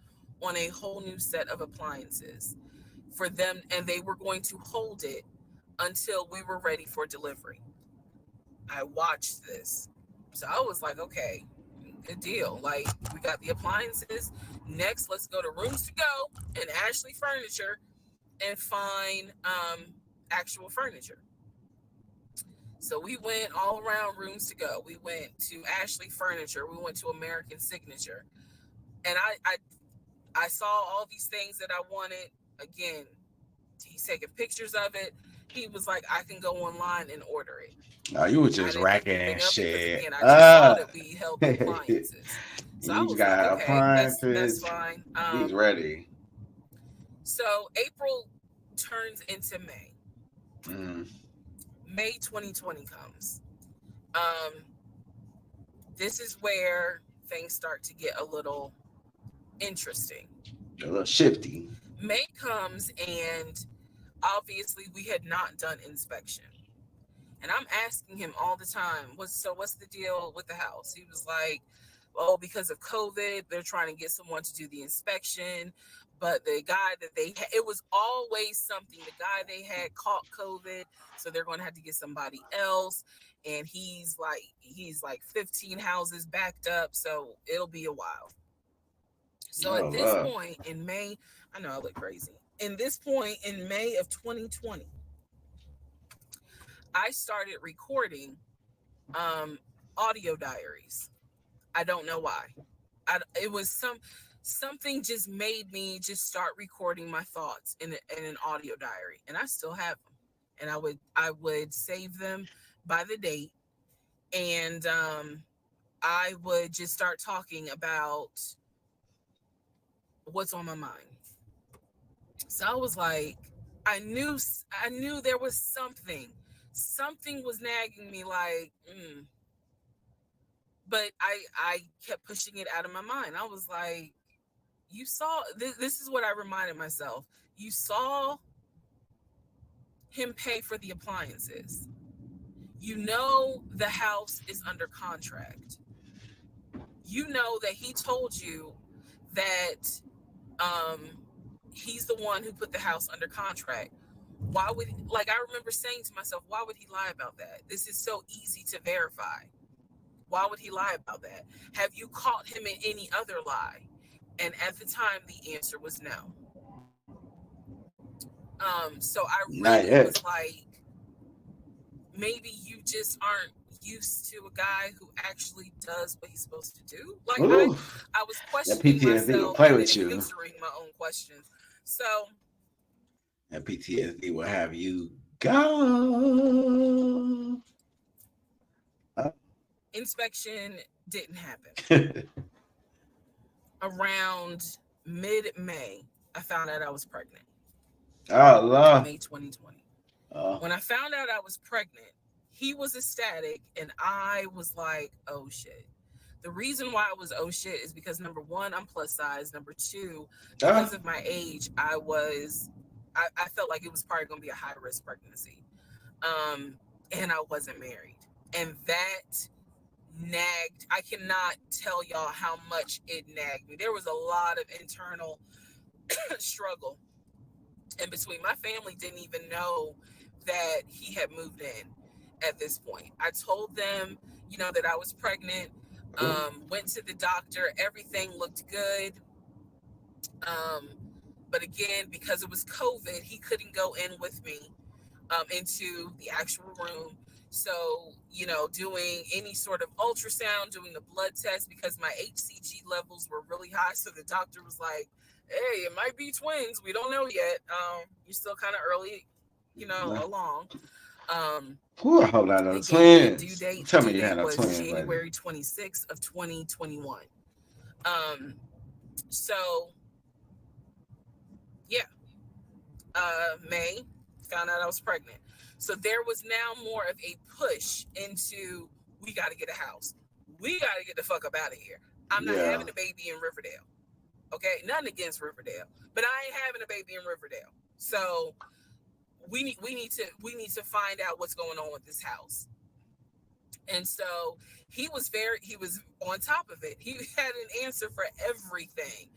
on a whole new set of appliances for them, and they were going to hold it until we were ready for delivery. I watched this. So I was like, okay, good deal. Like, we got the appliances. Next, let's go to Rooms to Go and Ashley Furniture and find actual furniture. So we went all around Rooms to Go. We went to Ashley Furniture. We went to American Signature. And I saw all these things that I wanted. Again, he's taking pictures of it. He was like, I can go online and order it. No, you were I just didn't think racking anything and of it because, shit. again, I just saw that we held the appliances. So I You was like, got okay, that's appliances. fine. He's ready. So April turns into May. Mm. May 2020 comes. This is where things start to get a little interesting. A little shifty. May comes, and obviously we had not done inspection. And I'm asking him all the time, what's the deal with the house? He was like, oh, because of COVID, they're trying to get someone to do the inspection. But the guy that it was always something. The guy they had caught COVID, so they're going to have to get somebody else. And he's like 15 houses backed up, so it'll be a while. So at this point in May, I know I look crazy. In this point in May of 2020, I started recording audio diaries. I don't know why. It was something just made me just start recording my thoughts in an audio diary, and I still have them. And I would save them by the date, and I would just start talking about what's on my mind. So I was like, I knew there was something was nagging me, like, but I kept pushing it out of my mind. I was like, you saw this is what I reminded myself. You saw him pay for the appliances. You know the house is under contract. You know that he told you that um he's the one who put the house under contract. Why would, like, I remember saying to myself, why would he lie about that? This is so easy to verify. Why would he lie about that? Have you caught him in any other lie? And at the time, the answer was no. So I Not really was yet. like, maybe you just aren't used to a guy who actually does what he's supposed to do. Like, Ooh, I was that questioning PTSD will myself play and then with you. answering my own questions. So That PTSD will have you go. inspection didn't happen. Around mid-May, I found out I was pregnant. Oh, Lord. May 2020. Oh, When I found out I was pregnant, he was ecstatic and I was like, oh shit. The reason why I was oh shit is because, number one, I'm plus size. Number two, because of my age, I felt like it was probably going to be a high risk pregnancy. And I wasn't married. And that nagged. I cannot tell y'all how much it nagged me. There was a lot of internal struggle in between. My family didn't even know that he had moved in at this point. I told them, that I was pregnant. Went to the doctor. Everything looked good. But again, because it was COVID, he couldn't go in with me into the actual room. So, doing any sort of ultrasound, doing the blood test, because my HCG levels were really high. So the doctor was like, hey, it might be twins. We don't know yet. You're still kind of early, along. Whew, I hope not no They gave me a due twins. date. Tell The me due you had date no was twins, lady. January 26th of 2021. So, yeah, May, found out I was pregnant. So there was now more of a push into, we got to get a house. We got to get the fuck up out of here. I'm not Yeah. having a baby in Riverdale. Okay, nothing against Riverdale, but I ain't having a baby in Riverdale. So we need to find out what's going on with this house. And so he was on top of it. He had an answer for everything.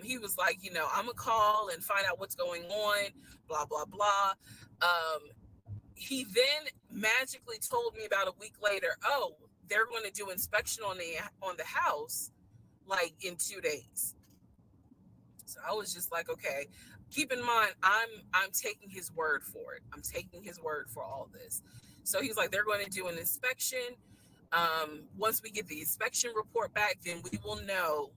He was like, I'm gonna call and find out what's going on, blah blah blah. He then magically told me about a week later, oh, they're going to do inspection on the house like in 2 days. So I was just like, okay. Keep in mind, I'm taking his word for it. I'm taking his word for all this. So he's like, they're going to do an inspection. Once we get the inspection report back, then we will know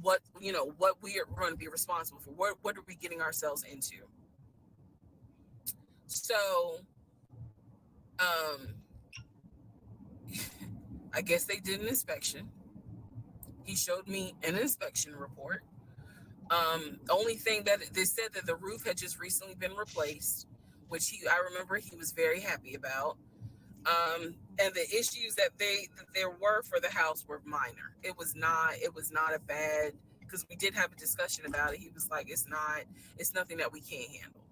what we are going to be responsible for. What are we getting ourselves into? So, I guess they did an inspection. He showed me an inspection report. Only thing that they said that the roof had just recently been replaced, which I remember he was very happy about. And the issues that there were for the house were minor. It was not a bad, because we did have a discussion about it. He was like, it's nothing that we can't handle.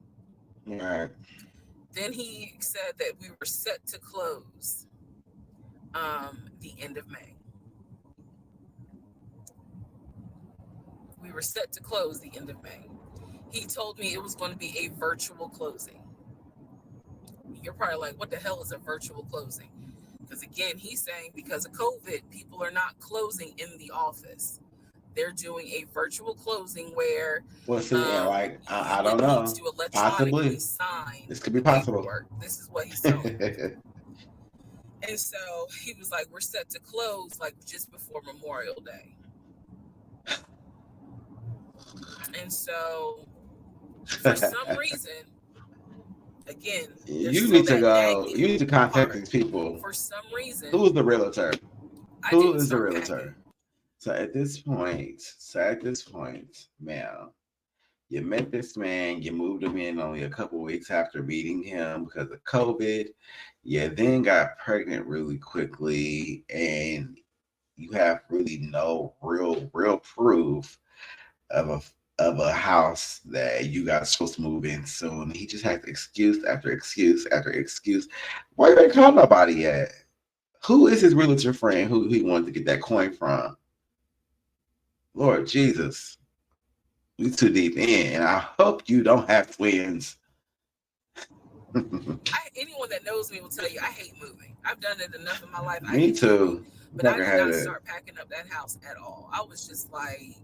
All right. Then he said that we were set to close the end of May. We were set to close the end of May. He told me it was going to be a virtual closing. You're probably like, what the hell is a virtual closing? Because again, he's saying because of COVID, people are not closing in the office. They're doing a virtual closing where Well, see, I don't would know. need to electronically Possibly. sign This could be the possible. paperwork. This is what he's telling me. And so he was like, we're set to close like just before Memorial Day. And so, for some reason, again, there's You still need to that go. You nagging need to contact part. these people. For some reason, Who is the realtor? I Who didn't is the start packing. realtor? So at this point, ma'am, you met this man. You moved him in only a couple weeks after meeting him because of COVID. You then got pregnant really quickly, and you have really no real proof of a house that you guys supposed to move in soon. He just has excuse after excuse after excuse. Why you ain't call nobody yet? Who is his realtor friend who he wanted to get that coin from? Lord Jesus, we too deep in, and I hope you don't have twins. Anyone that knows me will tell you I hate moving. I've done it enough in my life. I Me hate moving, too. but I Fucking did had not it. start packing up that house at all. I was just like,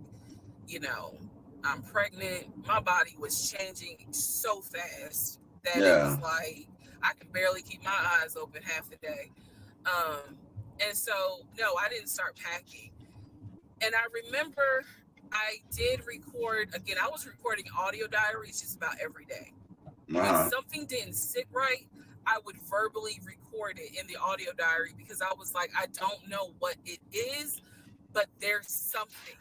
you know, I'm pregnant. My body was changing so fast that it was Yeah. like I could barely keep my eyes open half the day. Um, and so, no, I didn't start packing. And I remember I did record, again, I was recording audio diaries just about every day. When Uh-huh. something didn't sit right, I would verbally record it in the audio diary because I was like, I don't know what it is, but there's something.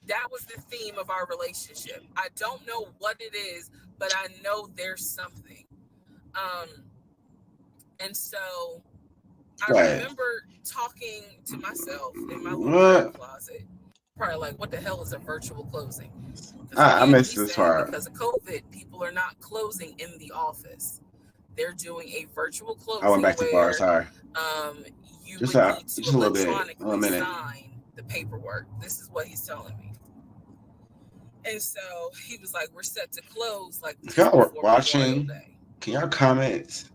That was the theme of our relationship. I don't know what it is, but I know there's something. Um, and so I Right. remember talking to myself in my little prayer What? closet, probably like, what the hell is a virtual closing? Because I again, missed he this said part. because of COVID, people are not closing in the office. They're doing a virtual I went closing back too far. where Sorry. you Just would need to just a little bit. A little electronically minute. sign the paperwork. This is what he's telling me. And so he was like, we're set to close like If just y'all were before Memorial watching, Day. can y'all comment?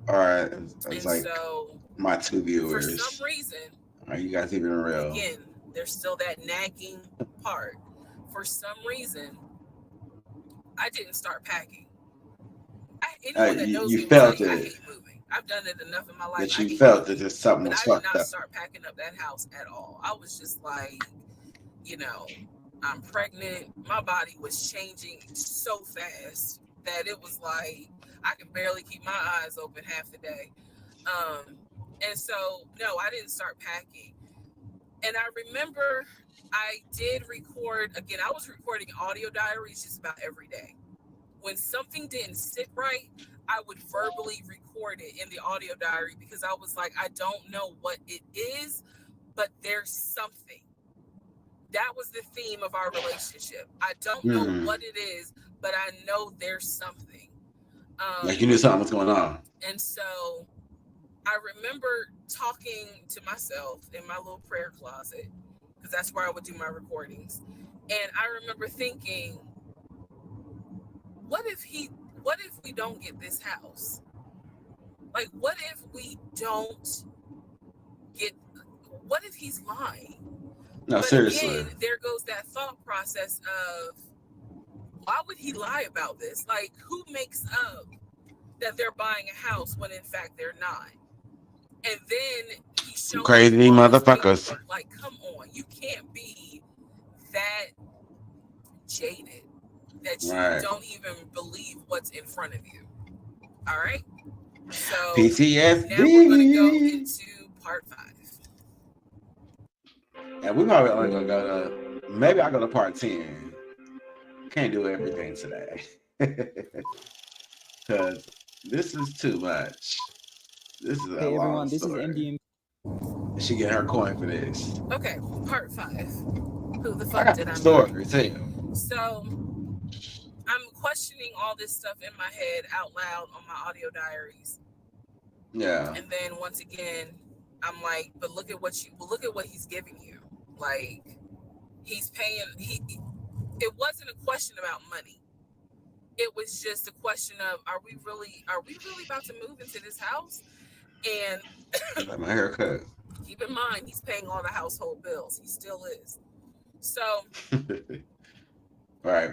All right, it's And like so my two for some viewers. reason, Are you guys even real? again, there's still that nagging part. For some reason, I didn't start packing. Anyone that knows You me will tell felt you I it. hate moving. I've done it enough in my life. That I you hate felt that moving, there's something but was I did fucked not up. start packing up that house at all. I was just like, you know, I'm pregnant. My body was changing so fast that it was like I could barely keep my eyes open half the day. Um, and so, no, I didn't start packing. And I remember I did record, again, I was recording audio diaries just about every day. When something didn't sit right, I would verbally record it in the audio diary because I was like, I don't know what it is, but there's something. That was the theme of our relationship. I don't know what it is, but I know there's something. Like you knew something was going on. And so I remember talking to myself in my little prayer closet because that's where I would do my recordings. And I remember thinking, what if we don't get this house? Like, what if we don't get, what if he's lying? No, But seriously. again, there goes that thought process of, why would he lie about this? Like, who makes up that they're buying a house when in fact they're not? And then he's showing Crazy you all this motherfuckers. paperwork. Like, come on, you can't be that jaded that you Right. don't even believe what's in front of you. All right. So PTSD. now we're going to go into part 5. And we probably only gonna go to maybe I'll go to part 10. Can't do everything today. Because this is too much. This is a Hey long everyone, this is story. MDM. She get her coin for this. Okay, part 5. Who the I fuck got did the I story marry? too. So I'm questioning all this stuff in my head out loud on my audio diaries. Yeah. And then once again, I'm like, but look at what he's giving you. Like, he's paying. It wasn't a question about money. It was just a question of, are we really about to move into this house? And Like my haircut. keep in mind, he's paying all the household bills. He still is. So Right.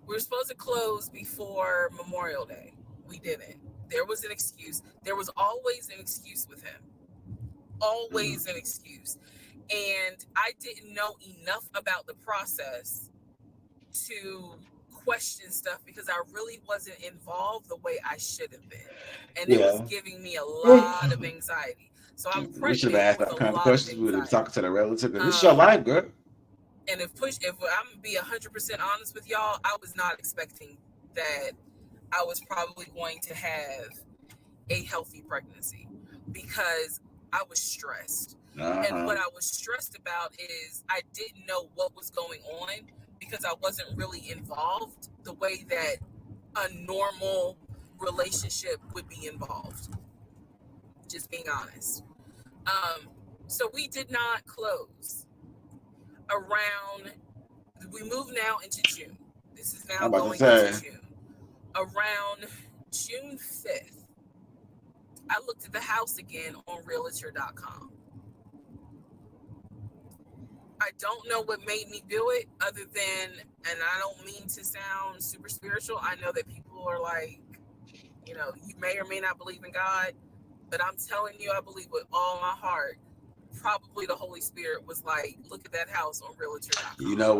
we were supposed to close before Memorial Day. We didn't. There was an excuse. There was always an excuse with him. Always an excuse. And I didn't know enough about the process to question stuff because I really wasn't involved the way I should have been. And it was Yeah. giving me a lot of anxiety. So I'm We should have pregnant asked with that a kind of lot of questions. We would have been anxiety. talking to the relative because this is your life, girl. And if I'm gonna be 100% honest with y'all, I was not expecting that I was probably going to have a healthy pregnancy because I was stressed. And what I was stressed about is I didn't know what was going on because I wasn't really involved the way that a normal relationship would be involved. Just being honest. So we did not close around. We move now into June. This is now I'm about to going into say. June. Around June 5th, I looked at the house again on Realtor.com. I don't know what made me do it other than, and I don't mean to sound super spiritual. I know that people are like, you may or may not believe in God, but I'm telling you, I believe with all my heart, probably the Holy Spirit was like, look at that house on Realtor.com. You know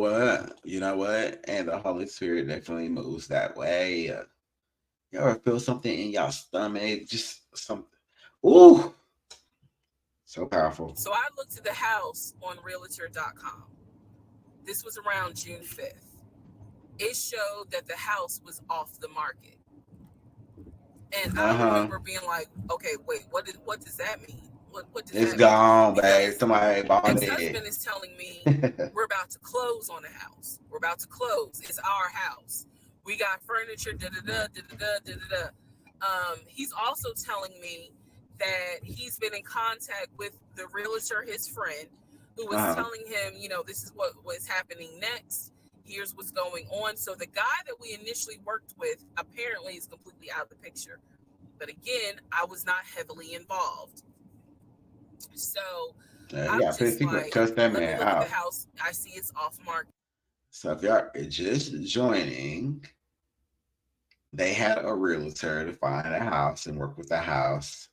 what? And the Holy Spirit definitely moves that way. You ever feel something in your stomach? Just something. Ooh. So powerful. So I looked at the house on Realtor.com. This was around June 5th. It showed that the house was off the market. And I remember being like, okay, wait, what does that mean? What does it's that gone, mean? babe. Somebody bought it. Ex-husband is telling me we're about to close on the house. We're about to close. It's our house. We got furniture, da-da-da. He's also telling me that he's been in contact with the realtor, his friend, who was telling him, this is what was happening next. Here's what's going on. So the guy that we initially worked with apparently is completely out of the picture. But again, I was not heavily involved. So I'm just like, let me look at the house. I see it's off market. So if y'all are just joining, they had a realtor to find a house and work with the house.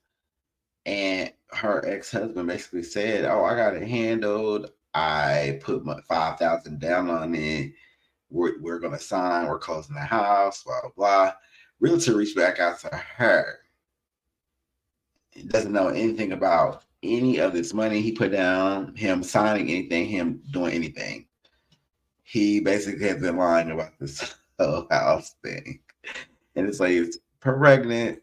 And her ex-husband basically said, oh, I got it handled. I put my 5,000 down on it. We're going to sign. We're closing the house, blah, blah, blah. Realtor reached back out to her. He doesn't know anything about any of this money he put down, him signing anything, him doing anything. He basically has been lying about this whole house thing. And it's like it's pregnant.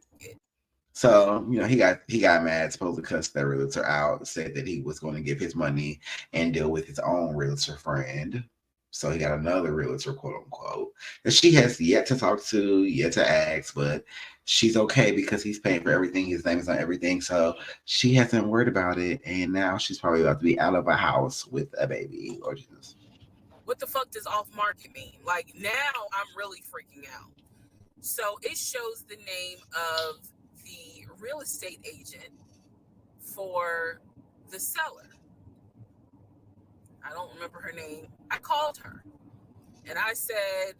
So, he got mad, supposed to cuss that realtor out, said that he was going to give his money and deal with his own realtor friend. So he got another realtor, quote unquote, that she has yet to talk to, yet to ask, but she's okay because he's paying for everything. His name is on everything. So she hasn't worried about it. And now she's probably about to be out of a house with a baby or just. What the fuck does off market mean? Like, now I'm really freaking out. So it shows the name of the real estate agent for the seller. I don't remember her name. I called her and I said,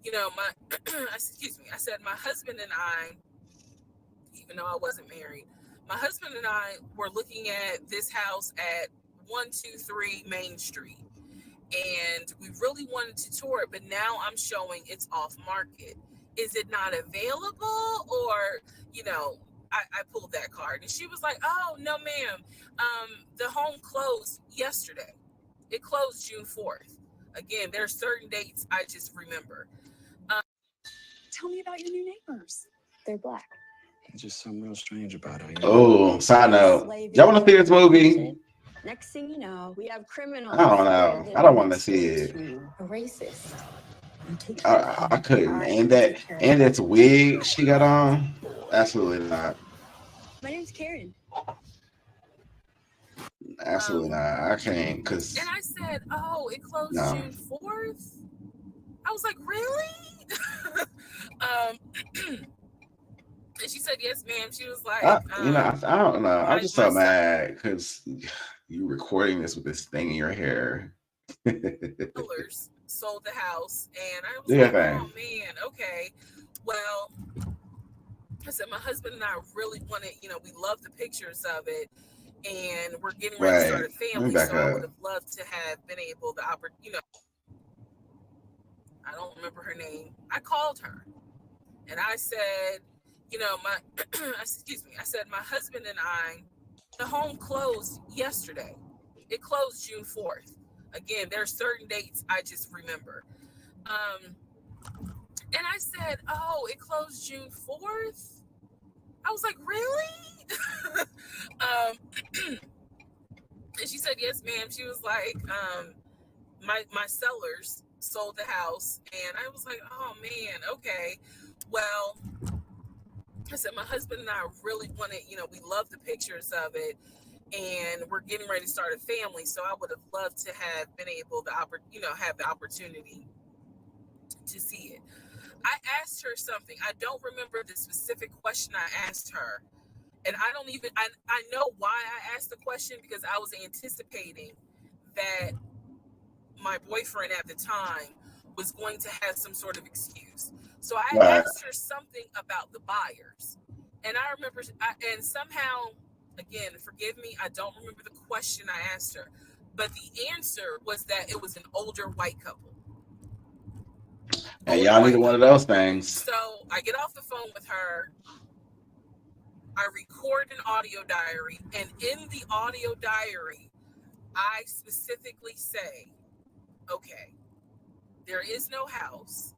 I said, my husband and I, even though I wasn't married, my husband and I were looking at this house at 123 Main Street. And we really wanted to tour it, but now I'm showing it's off market. Is it not available? Or, I pulled that card. And she was like, oh, no, ma'am. The home closed yesterday. It closed June 4th. Again, there are certain dates I just remember. Tell me about your new neighbors. They're black. There's just something real strange about her. Oh, side note. Y'all want to see this movie? Next thing you know, we have criminals. I don't know. I don't want to see it. A racist. I couldn't. And that's wig she got on? Absolutely not. My name's Karen. Absolutely not. I can't, because. And I said, oh, it closed June 4th? I was like, really? And she said, yes, ma'am. She was like, I don't know. I'm just so mad because you recording this with this thing in your hair. Sold the house, and I was like, oh man, okay. Well, I said my husband and I really wanted, we love the pictures of it, and we're getting ready to start a Let me family. back So I would up. have loved to have been able to, I don't remember her name. I called her and I said, I said, my husband and I, the home closed yesterday. It closed June 4th. Again, there are certain dates I just remember. And I said, oh, it closed June 4th? I was like, really? And she said, yes, ma'am. She was like, my sellers sold the house. And I was like, oh, man, okay. Well, I said, my husband and I really wanted, we love the pictures of it. And we're getting ready to start a family. So I would have loved to have been able to, have the opportunity to see it. I asked her something. I don't remember the specific question I asked her. And I know why I asked the question, because I was anticipating that my boyfriend at the time was going to have some sort of excuse. So I Right. asked her something about the buyers. And I remember, and somehow, again, forgive me, I don't remember the question I asked her. But the answer was that it was an older white couple. And y'all needed one of those things. So I get off the phone with her. I record an audio diary. And in the audio diary, I specifically say, okay, there is no house.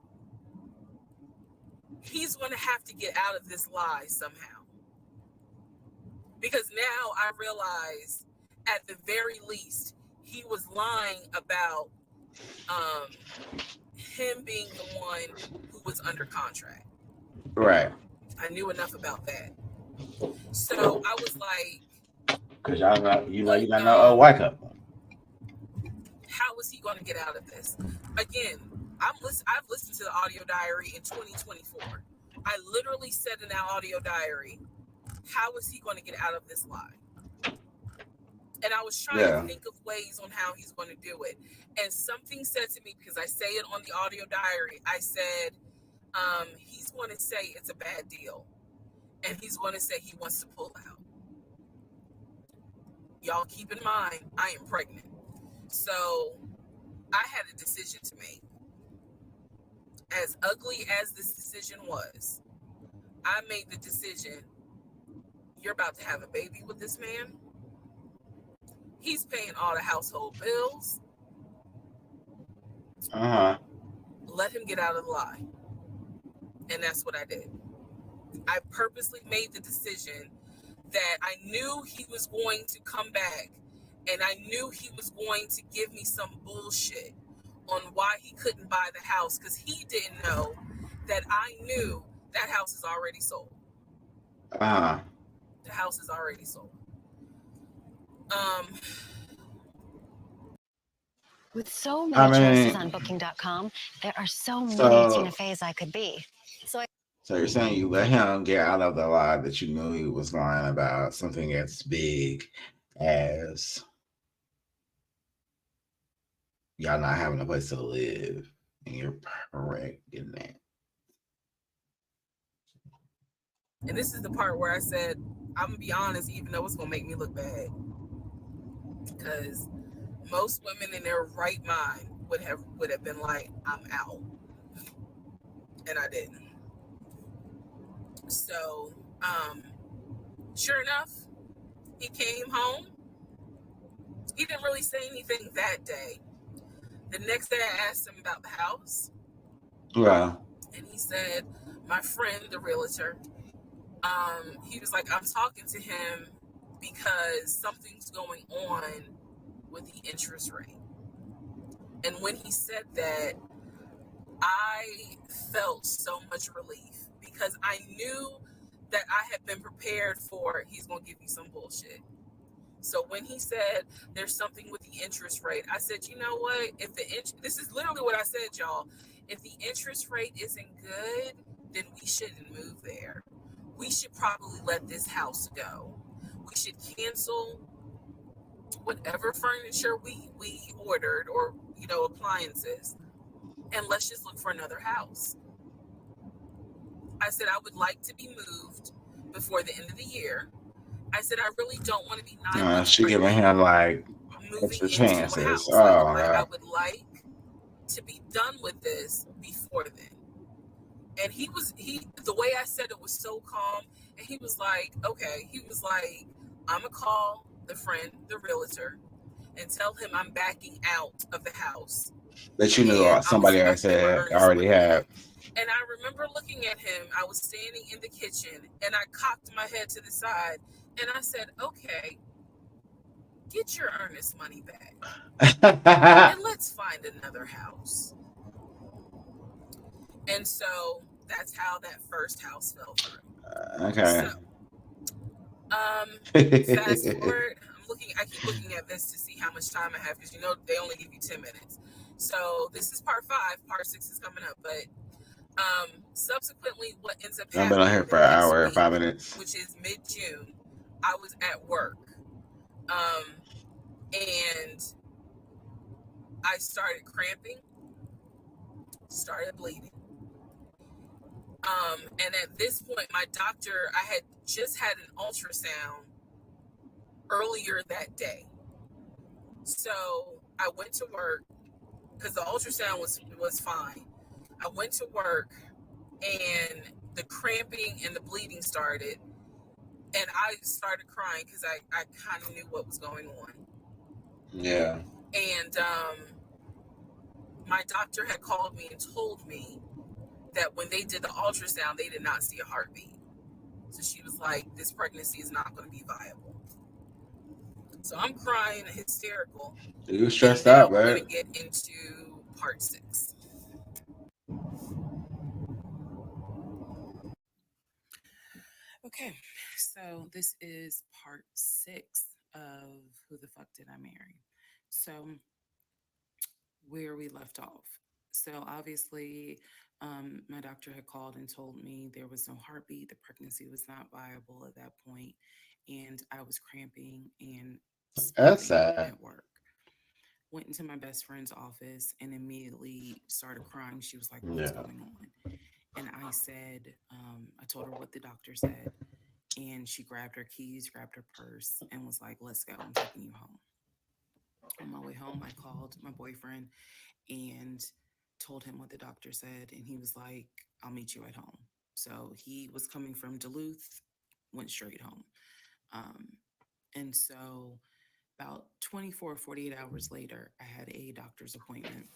He's going to have to get out of this lie somehow. Because now I realize, at the very least, he was lying about him being the one who was under contract. Right. I knew enough about that. So I was like, because y'all know, you don't know a white couple. How is he going to get out of this? Again, I've listened to the audio diary in 2024. I literally said in that audio diary, how is he going to get out of this lie? And I was trying to think of ways on how he's going to do it. And something said to me, because I say it on the audio diary, I said, he's going to say it's a bad deal. And he's going to say he wants to pull out. Y'all keep in mind, I am pregnant. So I had a decision to make. As ugly as this decision was, I made the decision, you're about to have a baby with this man. He's paying all the household bills. Let him get out of the lie. And that's what I did. I purposely made the decision that I knew he was going to come back, and I knew he was going to give me some bullshit on why he couldn't buy the house, because he didn't know that I knew that house is already sold. The house is already sold. With so many choices on Booking.com, there are so many Tina Feys I could be. So you're saying you let him get out of the lie that you knew he was lying about something as big as y'all not having a place to live, and you're pregnant. And this is the part where I said, I'm going to be honest, even though it's going to make me look bad. Because most women in their right mind would have been like, I'm out. And I didn't. So, sure enough, he came home. He didn't really say anything that day. The next day I asked him about the house. Wow. And he said, my friend, the realtor, he was like, I'm talking to him because something's going on with the interest rate. And when he said that, I felt so much relief, because I knew that I had been prepared for, he's going to give me some bullshit. So when he said there's something with the interest rate, I said, you know what? This is literally what I said, y'all. If the interest rate isn't good, then we shouldn't move there. We should probably let this house go. We should cancel whatever furniture we ordered, or, appliances, and let's just look for another house. I said I would like to be moved before the end of the year, I said, I really don't want to be 9 months She giving pregnant, him like moving extra into a chances. house. Oh my I god. would like to be done with this before then. And the way I said it was so calm. And he was like, okay. He was like, I'm going to call the friend, the realtor, and tell him I'm backing out of the house. That you knew And somebody I else send my had earnest already money had. back. And I remember looking at him. I was standing in the kitchen, and I cocked my head to the side, and I said, okay, get your earnest money back, and let's find another house. And so that's how that first house fell through. Okay. So, fast forward. I keep looking at this to see how much time I have, because they only give you 10 minutes. So this is part 5. Part 6 is coming up, but subsequently, what ends up I've been on here happening for the an next hour and week, 5 minutes. which is mid-June, I was at work, and I started cramping, started bleeding. And at this point, my doctor, I had just had an ultrasound earlier that day. So I went to work because the ultrasound was fine. I went to work, and the cramping and the bleeding started, and I started crying because I kind of knew what was going on. Yeah. And my doctor had called me and told me that when they did the ultrasound, they did not see a heartbeat. So she was like, this pregnancy is not going to be viable. So I'm crying, hysterical. You stressed And now out, we're man. going to get into part 6. Okay, so this is part 6 of Who the Fuck Did I Marry? So where we left off. So obviously, my doctor had called and told me there was no heartbeat. The pregnancy was not viable at that point, and I was cramping and That's spotting sad. at work. Went into my best friend's office and immediately started crying. She was like, "What's going on?" And I said, I told her what the doctor said, and she grabbed her keys, grabbed her purse, and was like, "Let's go. I'm taking you home." On my way home, I called my boyfriend and told him what the doctor said, and he was like, "I'll meet you at home." So he was coming from Duluth, went straight home. And so about 24, 48 hours later, I had a doctor's appointment,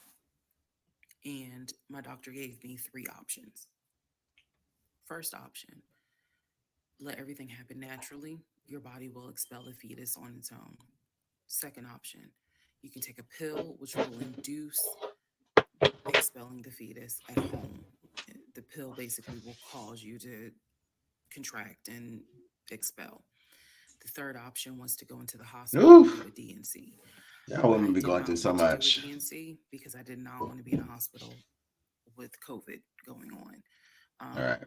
and my doctor gave me 3 options. First option, let everything happen naturally. Your body will expel the fetus on its own. Second option, you can take a pill which will induce expelling the fetus at home. The pill basically will cause you to contract and expel. The third option was to go into the hospital and Oof. do a DNC. Y'all I wouldn't be did going through not so want to do a much. DNC because I did not want to be in a hospital with COVID going on. All right.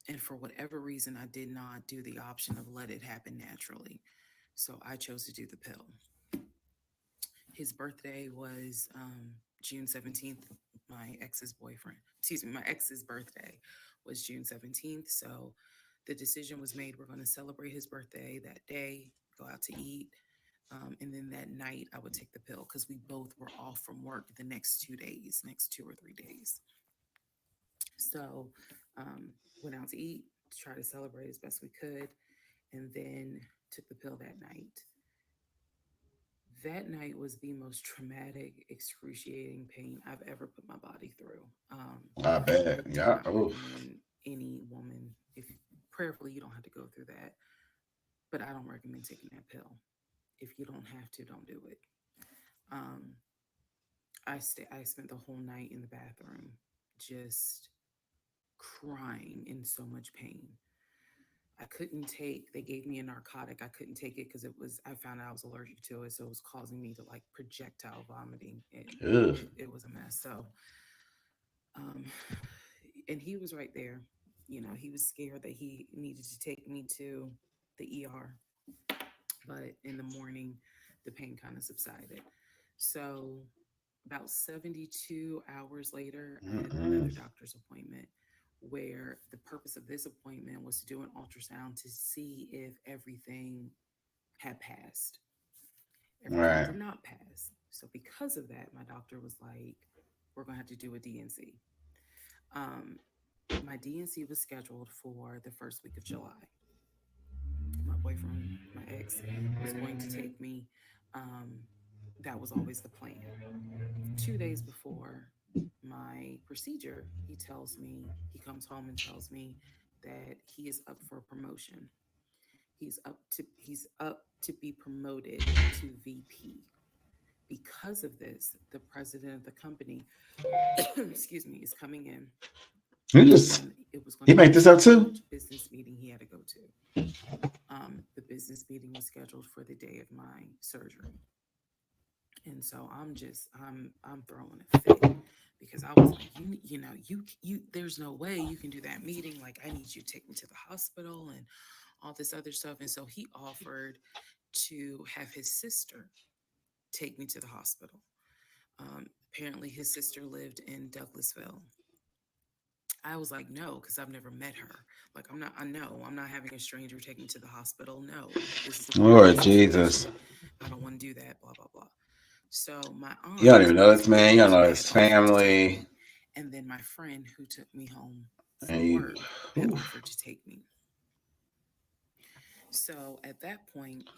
And for whatever reason, I did not do the option of let it happen naturally. So I chose to do the pill. His birthday was June 17th. My ex's birthday was June 17th. So the decision was made, we're going to celebrate his birthday that day, go out to eat. And then that night I would take the pill because we both were off from work the next 2 days, next 2 or 3 days. So went out to eat to try to celebrate as best we could, and then took the pill that night. That night was the most traumatic, excruciating pain I've ever put my body through. I bet. I do Yeah. not Oof. recommend any woman, if prayerfully you don't have to go through that, but I don't recommend taking that pill. If you don't have to, don't do it. I spent the whole night in the bathroom, just crying in so much pain. They gave me a narcotic. I couldn't take it because I found out I was allergic to it. So it was causing me to like projectile vomiting. It was a mess. So, and he was right there. He was scared that he needed to take me to the ER. But in the morning, the pain kind of subsided. So about 72 hours later, I had another doctor's appointment where the purpose of this appointment was to do an ultrasound to see if everything had passed. Everything Right. did not pass. So because of that, my doctor was like, we're going to have to do a DNC. Um, my DNC was scheduled for the first week of July. My boyfriend, my ex, was going to take me. Um, that was always the plan. 2 days before my procedure, he comes home and tells me that he is up for a promotion. He's up to be promoted to VP. Because of this, the president of the company, excuse me, is coming in, He just and it was going he to be made a this up too. scheduled business meeting he had to go to. The business meeting was scheduled for the day of my surgery. And so I'm throwing a fit because I was like, you there's no way you can do that meeting. Like, I need you to take me to the hospital and all this other stuff. And so he offered to have his sister take me to the hospital. Apparently his sister lived in Douglasville. I was like, no, because I've never met her. Like, I know I'm not having a stranger take me to the hospital. No, this is a Lord private Jesus. situation. I don't want to do that, blah, blah, blah. So my You don't aunt, even know whose this man. You don't know PhD his had offered to take family. me, and then my friend who took me home And from you, work had offered to take me. So at that point,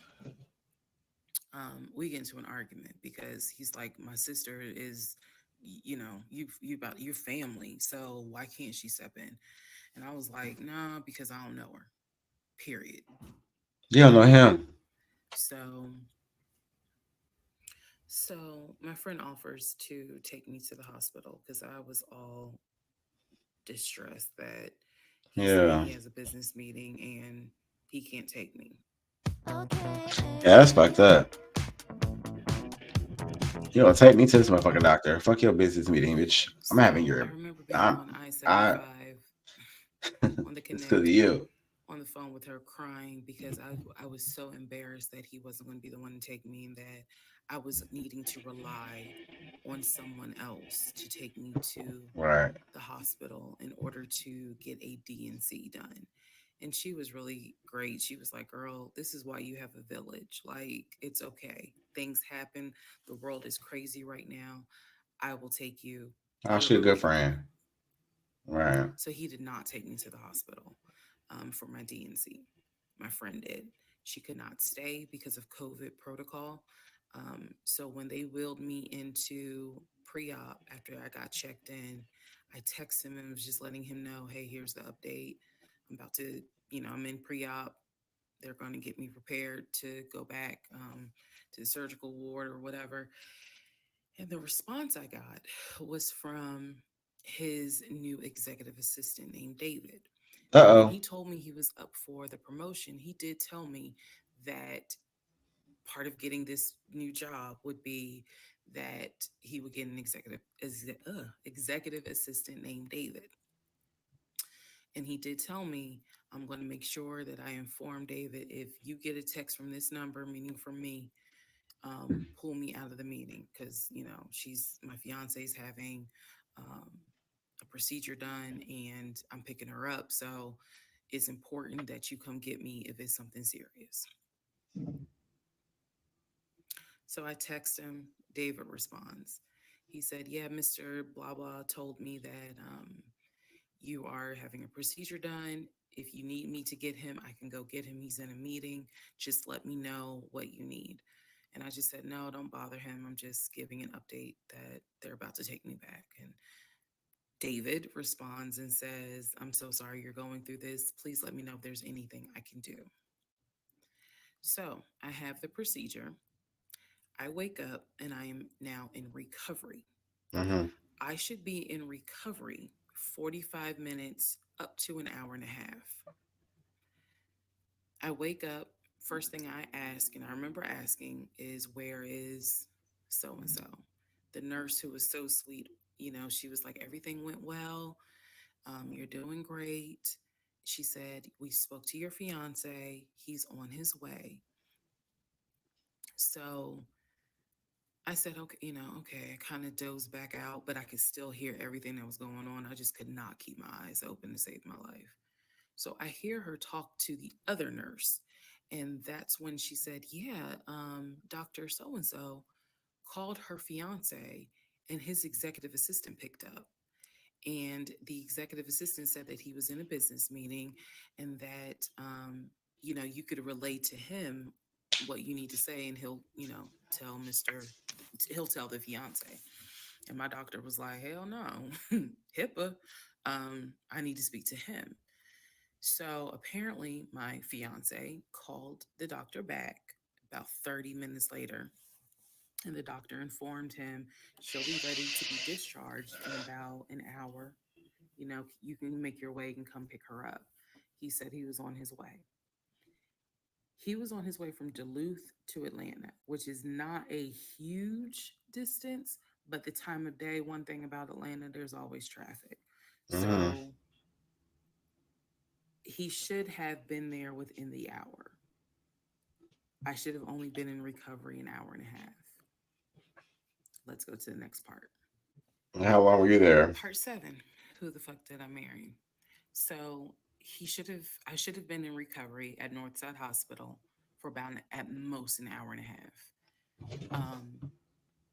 we get into an argument because he's like, my sister is, you about your family, so why can't she step in? And I was like, nah, because I don't know her. Period. you don't know him. So So my friend offers to take me to the hospital because I was all distressed that he's saying Yeah. he has a business meeting and he can't take me. Yeah, that's fucked up. You don't take me to this motherfucking doctor. Fuck your business meeting, bitch. I'm having So I your. remember being I'm. on I I. 75 on the It's because of connect you. on the phone with her crying because I was so embarrassed that he wasn't going to be the one to take me and that I was needing to rely on someone else to take me to Right. the hospital in order to get a DNC done. And she was really great. She was like, girl, this is why you have a village. Like, it's okay. Things happen. The world is crazy right now. I will take you. Oh, You're she a my good baby friend. girl. Right. So he did not take me to the hospital for my DNC. My friend did. She could not stay because of COVID protocol. So when they wheeled me into pre-op after I got checked in, I texted him and was just letting him know, hey, here's the update. I'm about to, I'm in pre-op. They're going to get me prepared to go back to the surgical ward or whatever. And the response I got was from his new executive assistant named David. Uh And when oh. he told me he was up for the promotion, he did tell me that part of getting this new job would be that he would get an executive assistant named David. And he did tell me, I'm going to make sure that I inform David if you get a text from this number, meaning from me, pull me out of the meeting because she's my fiance's having um, a procedure done and I'm picking her up, so it's important that you come get me if it's something serious. So I text him. David responds. He said, yeah, Mr. Blah blah told me that you are having a procedure done. If you need me to get him, I can go get him. He's in a meeting. Just let me know what you need. And I just said, no, don't bother him. I'm just giving an update that they're about to take me back. And David responds and says, I'm so sorry you're going through this. Please let me know if there's anything I can do. So I have the procedure. I wake up and I am now in recovery. Mm-hmm. I should be in recovery 45 minutes up to an hour and a half. I wake up, first thing I ask, and I remember asking, is where is so and so? The nurse who was so sweet, she was like, everything went well. You're doing great. She said, we spoke to your fiance. He's on his way. So I said, okay, okay. I kind of dozed back out, but I could still hear everything that was going on. I just could not keep my eyes open to save my life. So I hear her talk to the other nurse. And that's when she said, yeah, Dr. So and so called her fiance and his executive assistant picked up. And the executive assistant said that he was in a business meeting and that, you could relate to him what you need to say and he'll, he'll tell the fiance. And my doctor was like, hell no, HIPAA. I need to speak to him. So apparently, my fiance called the doctor back about 30 minutes later, and the doctor informed him she'll be ready to be discharged in about an hour. You can make your way and come pick her up. He said he was on his way. He was on his way from Duluth to Atlanta, which is not a huge distance, but the time of day, one thing about Atlanta, there's always traffic. Mm-hmm. So he should have been there within the hour. I should have only been in recovery an hour and a half. Let's go to the next part. How long were you there? Part seven. Who the fuck did I marry? So I should have been in recovery at Northside Hospital for about at most an hour and a half.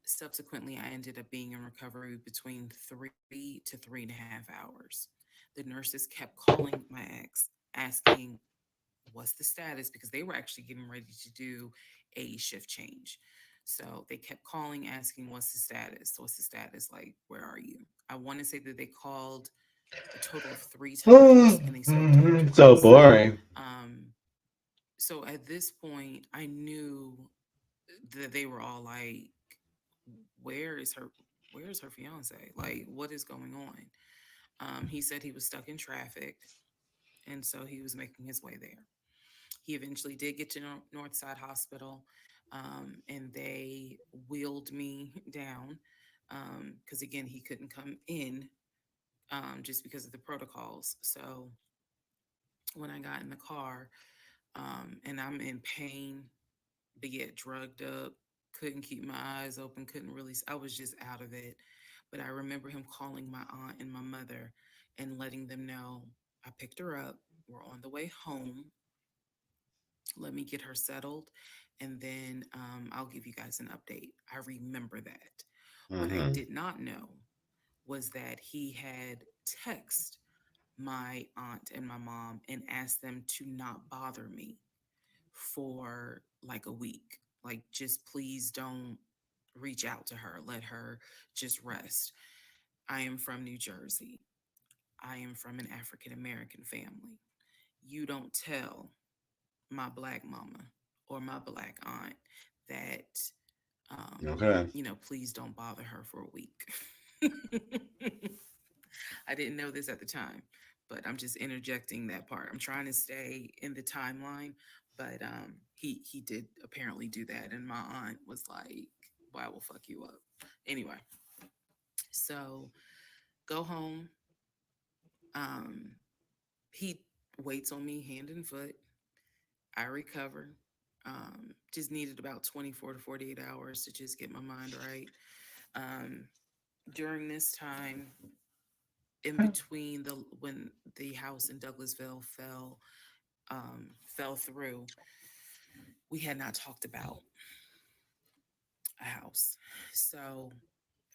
Subsequently, I ended up being in recovery between 3 to 3.5 hours. The nurses kept calling my ex, asking what's the status, because they were actually getting ready to do a shift change. So they kept calling, asking, what's the status? What's the status? Like, where are you? I want to say that they called a total of 3 times and they spoke to me So twice. boring. Um, so at this point, I knew that they were all like, where is her? Where is her fiance? Like, what is going on? He said he was stuck in traffic, and so he was making his way there. He eventually did get to Northside Hospital, and they wheeled me down because, again, he couldn't come in just because of the protocols. So when I got in the car, and I'm in pain, but yet drugged up, couldn't keep my eyes open, couldn't really, I was just out of it. But I remember him calling my aunt and my mother and letting them know I picked her up. We're on the way home. Let me get her settled, and then I'll give you guys an update. I remember that. What I Mm-hmm. did not know was that he had texted my aunt and my mom and asked them to not bother me for like a week. Like, just please don't reach out to her. Let her just rest. I am from New Jersey. I am from an African American family. You don't tell my black mama or my black aunt that, Okay. please don't bother her for a week. I didn't know this at the time, but I'm just interjecting that part. I'm trying to stay in the timeline, but he did apparently do that, and my aunt was like, "Well, I will fuck you up." Anyway, so go home. Um, he waits on me hand and foot. I recover. Just needed about 24 to 48 hours to just get my mind right. Um, during this time, in between when the house in Douglasville fell through, we had not talked about a house. So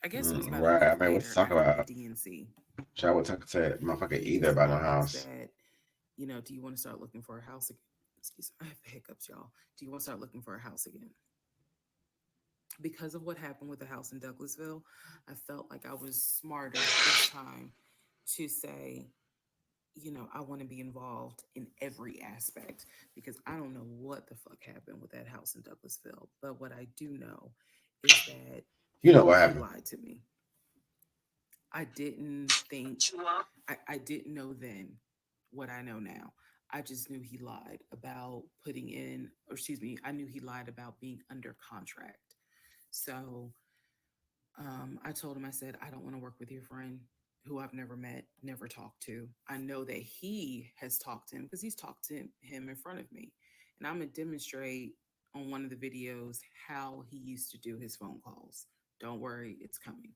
I guess it was about a Right. I month mean, what to later talk after the about? DNC. Child would talk to motherfucker He either just about no asked house. that, do you want to start looking for a house again? Excuse me, I have hiccups, y'all. Do you want to start looking for a house again? Because of what happened with the house in Douglasville, I felt like I was smarter this time to say, I want to be involved in every aspect, because I don't know what the fuck happened with that house in Douglasville. But what I do know is that You know what he happened. lied to me. I didn't think, I didn't know then what I know now. I just knew he lied about putting in, or excuse me, I knew he lied about being under contract. So I told him, I said, I don't want to work with your friend who I've never met, never talked to. I know that he has talked to him because he's talked to him in front of me. And I'm going to demonstrate on one of the videos how he used to do his phone calls. Don't worry, it's coming.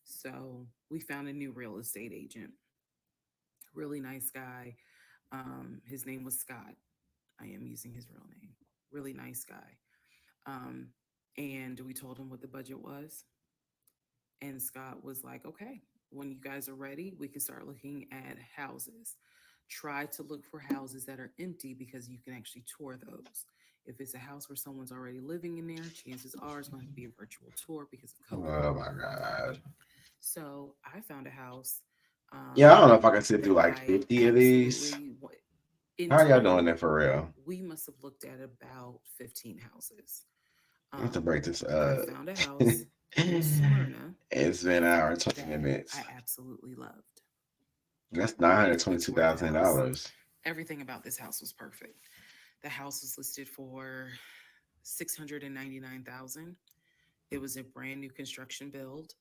So we found a new real estate agent, really nice guy. His name was Scott. I am using his real name. Really nice guy. Um, and we told him what the budget was. And Scott was like, okay, when you guys are ready, we can start looking at houses. Try to look for houses that are empty because you can actually tour those. If it's a house where someone's already living in there, chances are it's going to be a virtual tour because of COVID. Oh my god. So I found a house Yeah, I don't know if I can sit through that like I 50 of these. absolutely in How y'all doing total, that for real? we must have looked at about 15 houses. I have to break this I up. found a house in Smyrna It's been an hour and 20 that minutes. I absolutely loved. That's I toured the house. $922,000. Everything about this house was perfect. The house was listed for 699,000. It was a brand new construction build.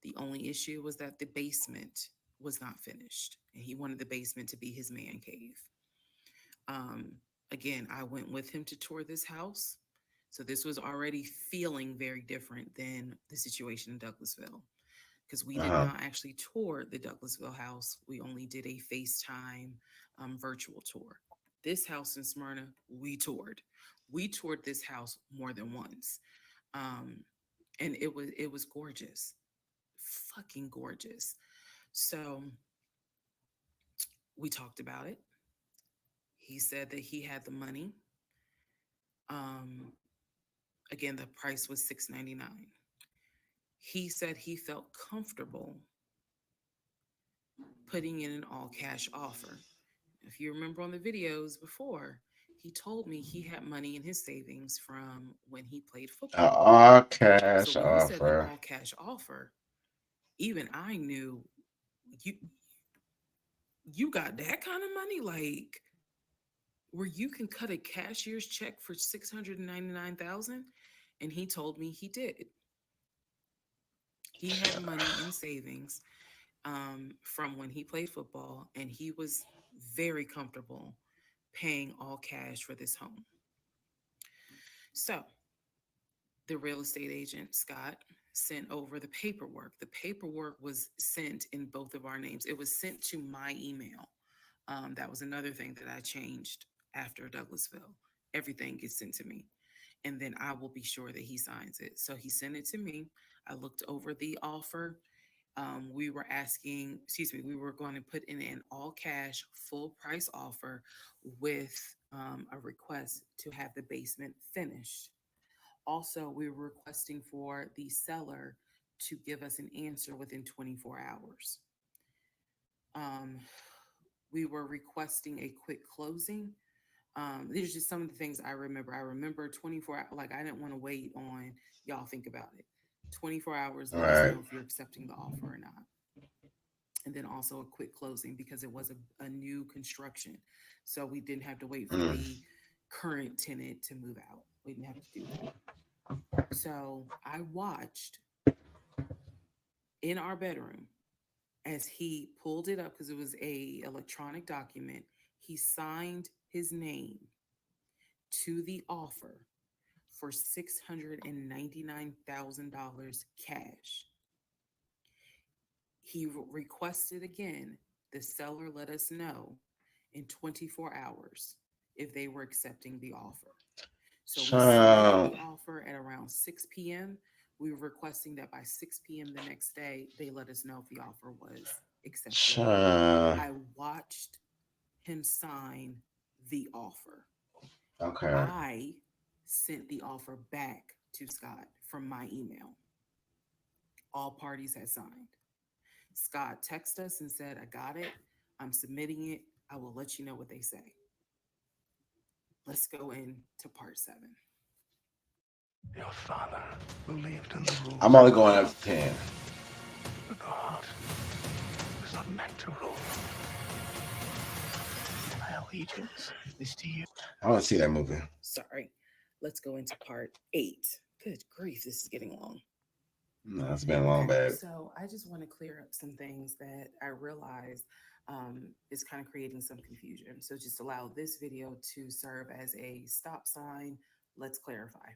The only issue was that the basement was not finished, and he wanted the basement to be his man cave. Um, Again, I went with him to tour this house. So this was already feeling very different than the situation in Douglasville because we did Uh-huh. not actually tour the Douglasville house. We only did a FaceTime virtual tour. This house in Smyrna, we toured. We toured this house more than once, um, and it was gorgeous, fucking gorgeous. So we talked about it. He said that he had the money. Um, Again, the price was $699. He said he felt comfortable putting in an all cash offer. If you remember on the videos before, he told me he had money in his savings from when he played An football. all So cash when he said an offer. all cash offer, even I knew you you got that kind of money, like where you can cut a cashier's check for 699,000. And he told me he did. He had money in savings from when he played football, and he was very comfortable paying all cash for this home. So the real estate agent, Scott, sent over the paperwork. The paperwork was sent in both of our names, it was sent to my email. That was another thing that I changed after Douglasville. Everything gets sent to me, and then I will be sure that he signs it. So he sent it to me. I looked over the offer. We were going to put in an all cash, full price offer with a request to have the basement finished. Also, we were requesting for the seller to give us an answer within 24 hours. Um, we were requesting a quick closing. These are just some of the things I remember. I remember 24 hours, like I didn't want to wait on y'all think about it. 24 hours, All let us right. know if you're accepting the offer or not. And then also a quick closing because it was a new construction. So we didn't have to wait for Mm. the current tenant to move out. We didn't have to do that. So I watched in our bedroom as he pulled it up because it was a electronic document. He signed his name to the offer for $699,000 cash. He requested again, the seller let us know in 24 hours if they were accepting the offer. So we submitted So, the offer at around 6 p.m. We were requesting that by 6 p.m. the next day, they let us know if the offer was accepted. so, I watched him sign the offer. okay. I sent the offer back to Scott from my email. All parties had signed. Scott texted us and said, I got it. I'm submitting it. I will let you know what they say. Let's go into part 7. Your father believed in the rules. I'm only going up to 10. But the heart was not meant to rule. My allegiance is to you. I want to see that movie. Sorry. Let's go into part 8. Good grief, this is getting long. No, it's been a long bag. So I just want to clear up some things that I realized is kind of creating some confusion. So just allow this video to serve as a stop sign Let's clarify.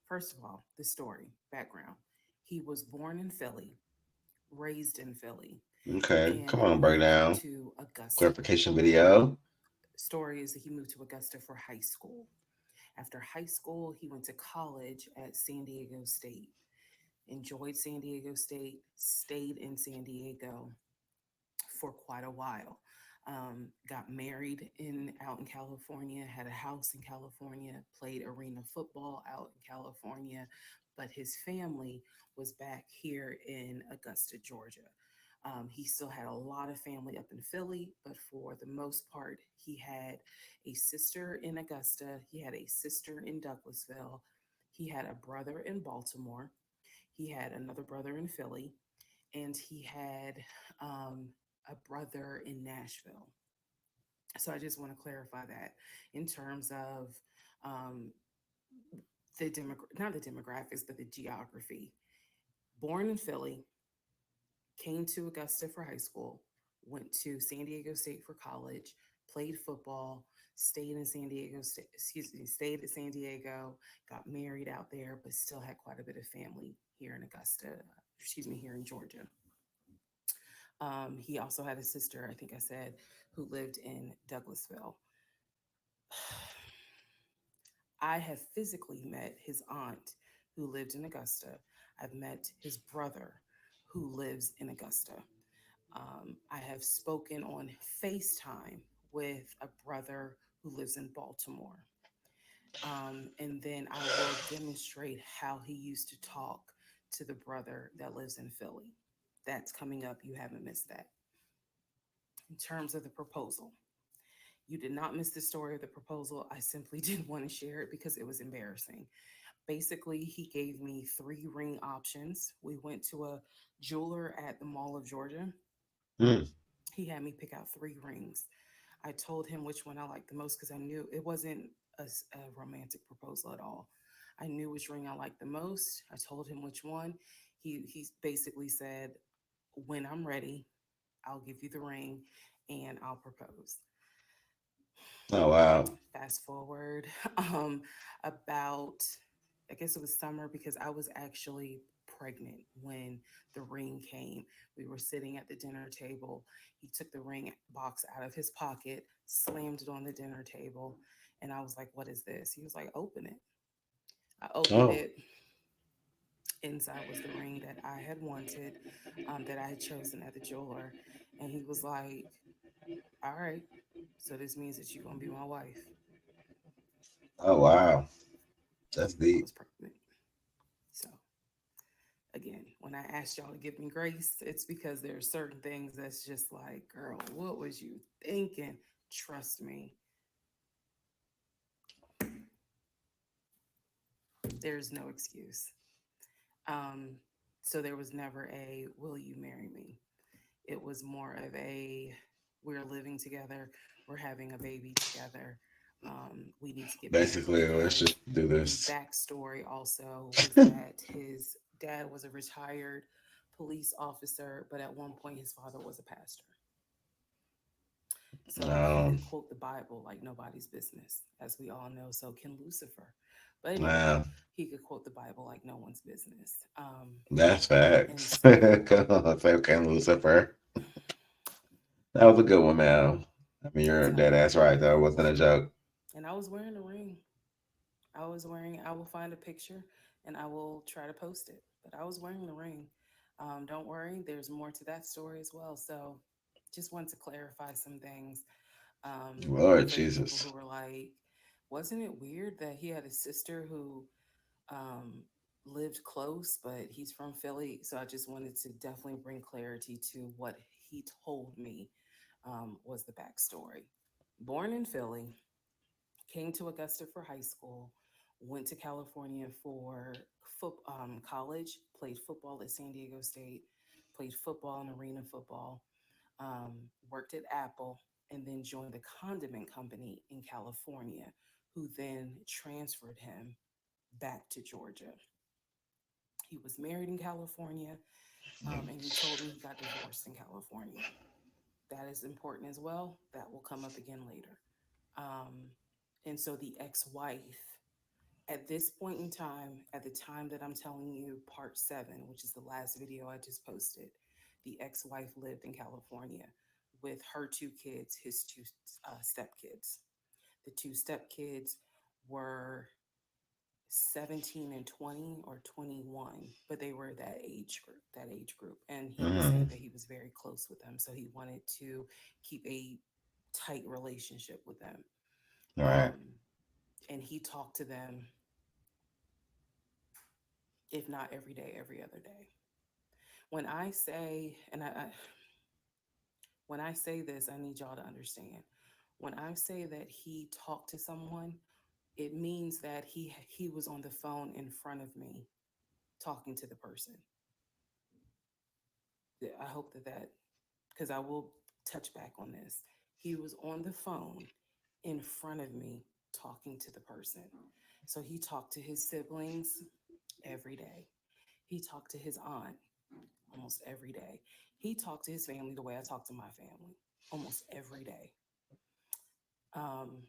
First of all, the story, background. He was born in Philly, raised in Philly, Okay, come and on, break moved down. to Augusta. Clarification video. Story is that he moved to Augusta for high school. After high school, he went to college at San Diego State. Enjoyed San Diego State, stayed in San Diego for quite a while. Got married in out in California, had a house in California, played arena football out in California, but his family was back here in Augusta, Georgia. He still had a lot of family up in Philly, but for the most part, he had a sister in Augusta, he had a sister in Douglasville, he had a brother in Baltimore, he had another brother in Philly, and he had a brother in Nashville. So I just want to clarify that in terms of um, not the demographics, but the geography. Born in Philly, came to Augusta for high school, went to San Diego State for college, played football, stayed in San Diego State, excuse me, stayed at San Diego, got married out there, but still had quite a bit of family here in Augusta, excuse me, here in Georgia. He also had a sister, I think I said, who lived in Douglasville. I have physically met his aunt who lived in Augusta. I've met his brother who lives in Augusta. I have spoken on FaceTime with a brother who lives in Baltimore. And then I will demonstrate how he used to talk to the brother that lives in Philly. That's coming up. You haven't missed that. In terms of the proposal, you did not miss the story of the proposal. I simply didn't want to share it because it was embarrassing. Basically, he gave me three ring options. We went to a jeweler at the Mall of Georgia. Mm. He had me pick out three rings. I told him which one I liked the most because I knew it wasn't a romantic proposal at all. I knew which ring I liked the most. I told him which one. He basically said, "When I'm ready, I'll give you the ring and I'll propose." Oh wow. Fast forward um, about, I guess it was summer because I was actually pregnant when the ring came. We were sitting at the dinner table. He took the ring box out of his pocket, slammed it on the dinner table, and I was like, "What is this?" He was like, "Open it." I opened Oh. it. Inside was the ring that I had wanted, that I had chosen at the jeweler. And he was like, "All right, so this means that you're going to be my wife." Oh wow. That's I deep. was pregnant. So, again, when I asked y'all to give me grace, it's because there are certain things that's just like, girl, what was you thinking? Trust me, there's no excuse. Um, so there was never a, will you marry me? It was more of a, we're living together, we're having a baby together. We need to get married Basically, let's because just do the this. backstory also was that his dad was a retired police officer, but at one point his father was a pastor. So he Um, could quote the Bible like nobody's business, as we all know. So can Lucifer. But anyway, wow. he could quote the Bible like no one's business. That's And facts. so, Come on, say okay, Lucifer. That was a good one, man. I mean, and you're so dead ass right. That wasn't a joke. and I was wearing a ring. I will find a picture and I will try to post it. But I was wearing the ring. Don't worry, there's more to that story as well. So just want to clarify some things Lord for the people Jesus. who were like, wasn't it weird that he had a sister who um, lived close, but he's from Philly? So I just wanted to definitely bring clarity to what he told me was the backstory. Born in Philly, came to Augusta for high school, went to California for college, played football at San Diego State, played football and arena football, worked at Apple, and then joined the condiment company in California, who then transferred him back to Georgia. He was married in California, and he told me he got divorced in California. That is important as well. That will come up again later. Um, and so the ex wife At this point in time, at the time that I'm telling you, part 7, which is the last video I just posted, the ex-wife lived in California with her 2 kids, his 2 stepkids. The 2 stepkids were 17 and 20 or 21, but they were that age group, and he was saying that he was very close with them, so he wanted to keep a tight relationship with them. Right. um, and he talked to them, if not every day, every other day. When I say, when I say this, I need y'all to understand. When I say that he talked to someone, it means that he was on the phone in front of me talking to the person. I hope that because I will touch back on this. He was on the phone in front of me talking to the person. So he talked to his siblings every day. He talked to his aunt almost every day. He talked to his family the way I talk to my family almost every day. Um,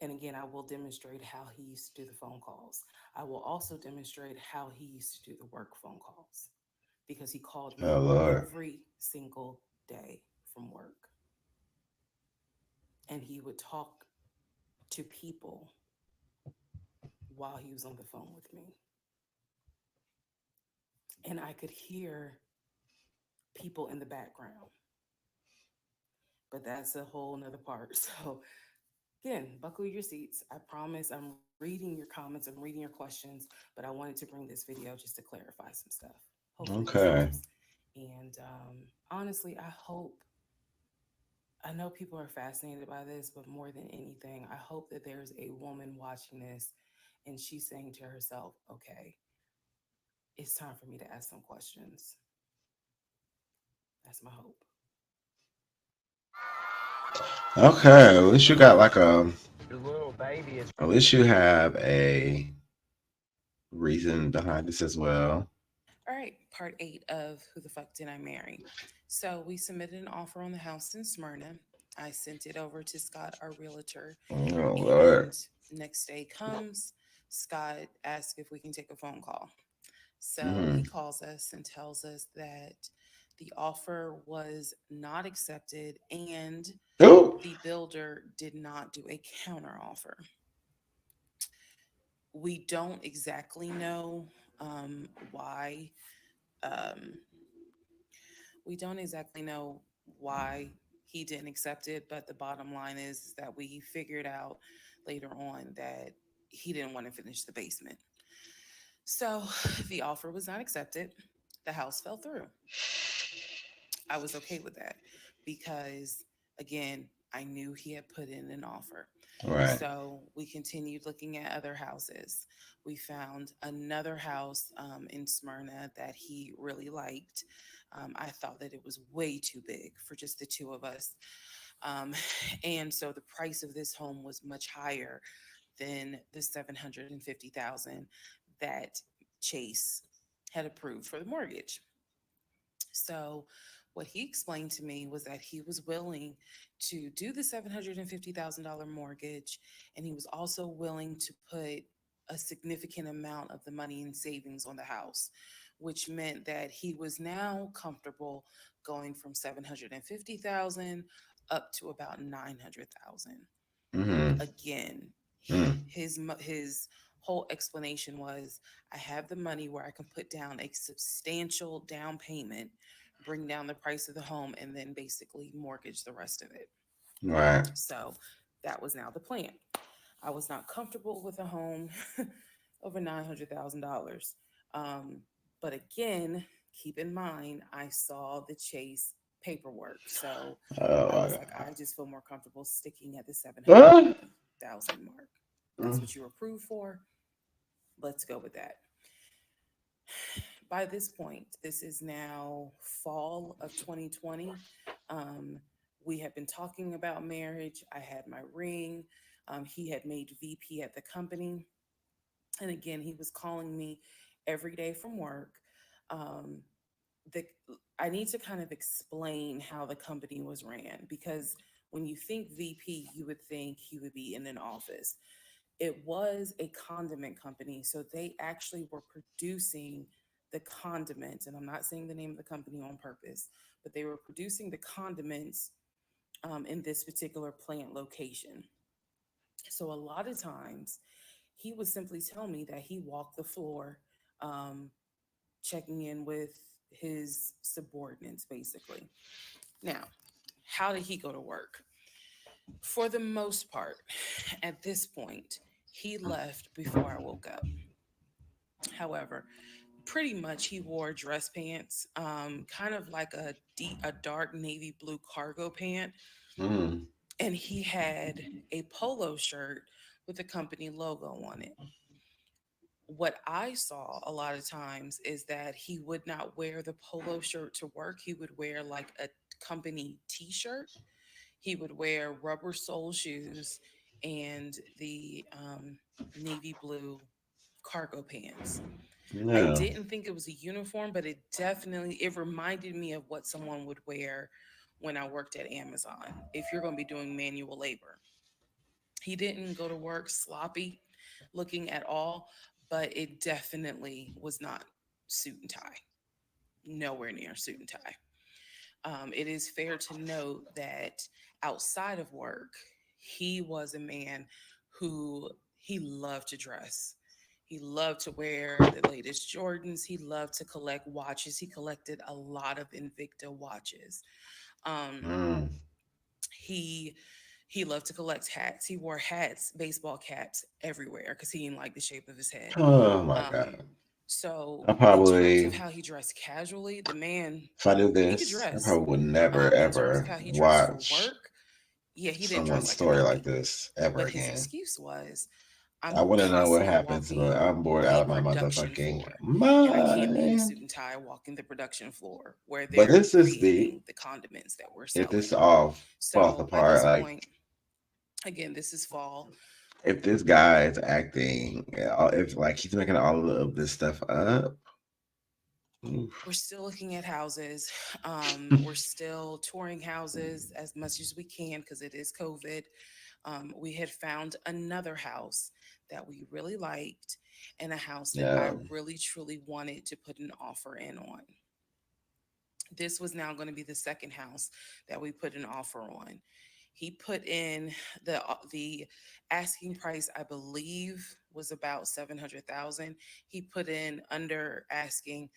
and again, I will demonstrate how he used to do the phone calls. I will also demonstrate how he used to do the work phone calls because he called Oh me Lord. every single day from work. And he would talk to people while he was on the phone with me. And I could hear people in the background, but that's a whole nother part. So again, buckle your seats. I promise I'm reading your comments, I'm reading your questions, but I wanted to bring this video just to clarify some stuff. Hopefully this Okay. helps. And honestly, I know people are fascinated by this, but more than anything, I hope that there's a woman watching this and she's saying to herself, okay, it's time for me to ask some questions. That's my hope. Okay. At least you got like a. Your little baby is. At least you have a reason behind this as well. All right, part 8 of Who the Fuck Did I Marry? So we submitted an offer on the house in Smyrna. I sent it over to Scott, our realtor, Oh and Lord. next day comes. Scott asks if we can take a phone call. So he Mm-hmm. calls us and tells us that the offer was not accepted and Oh. the builder did not do a counter offer. We don't exactly know why. Um, we don't exactly know why he didn't accept it, but the bottom line is that we figured out later on that he didn't want to finish the basement. So the offer was not accepted. The house fell through. I was okay with that because, again, I knew he had put in an offer. Right. So we continued looking at other houses. We found another house in Smyrna that he really liked. I thought that it was way too big for just the two of us. Um, and so the price of this home was much higher than the 750,000 that Chase had approved for the mortgage. So, what he explained to me was that he was willing to do the $750,000 mortgage, and he was also willing to put a significant amount of the money in savings on the house, which meant that he was now comfortable going from 750,000 up to about 900,000. Mm-hmm. Again, Mm. his whole explanation was, I have the money where I can put down a substantial down payment, bring down the price of the home, and then basically mortgage the rest of it. Right. So that was now the plan. I was not comfortable with a home over $900,000. Um, but again, keep in mind, I saw the Chase paperwork. So I Oh was my like, I just feel more comfortable sticking at the God. 750,000 mark. That's Mm. what you were approved for. Let's go with that. By this point, this is now fall of 2020. Um, we have been talking about marriage. I had my ring. He had made VP at the company. And again, he was calling me every day from work. Um, the I need to kind of explain how the company was ran because when you think VP, you would think he would be in an office. It was a condiment company. So they actually were producing the condiments. And I'm not saying the name of the company on purpose, but they were producing the condiments in this particular plant location. So a lot of times he would simply tell me that he walked the floor, um, checking in with his subordinates, basically. Now, how did he go to work? For the most part, at this point, he left before I woke up. However, pretty much he wore dress pants, kind of like a dark navy blue cargo pant, Mm. and he had a polo shirt with the company logo on it. What I saw a lot of times is that he would not wear the polo shirt to work. He would wear like a company t-shirt. He would wear rubber sole shoes and the navy blue cargo pants. I Yeah. didn't think it was a uniform, but it reminded me of what someone would wear when I worked at Amazon. If you're going to be doing manual labor, he didn't go to work sloppy looking at all, but it definitely was not suit and tie. Nowhere near suit and tie. It is fair to note that outside of work, he was a man who he loved to dress. He loved to wear the latest Jordans. He loved to collect watches. He collected a lot of Invicta watches. Um, Mm. he he loved to collect hats. He wore hats, baseball caps everywhere because he didn't like the shape of his head. Oh my Um, god. so I in terms of probably, how he dressed casually, the man if I knew he could this, I dress. probably would never In terms of ever how he dressed for watch work, yeah, he didn't dress someone's like a story like nigga. this ever But his again. excuse was, I I'm want to know what constantly happens, but walking I'm bored out the of my production motherfucking floor, and I can't be in a mind. suit and tie walking the production floor where But they're this is the creating the condiments that we're if this selling. all falls So by apart, this like point, again, this is fall. if this guy is acting, if like he's making all of this stuff up, We're oof. still looking at houses. We're still touring houses as much as we can because it is COVID. We had found another house that we really liked and a house that I Yeah. really truly wanted to put an offer in on. This was now going to be the second house that we put an offer on. He put in the asking price, I believe, was about 700,000. He put in under asking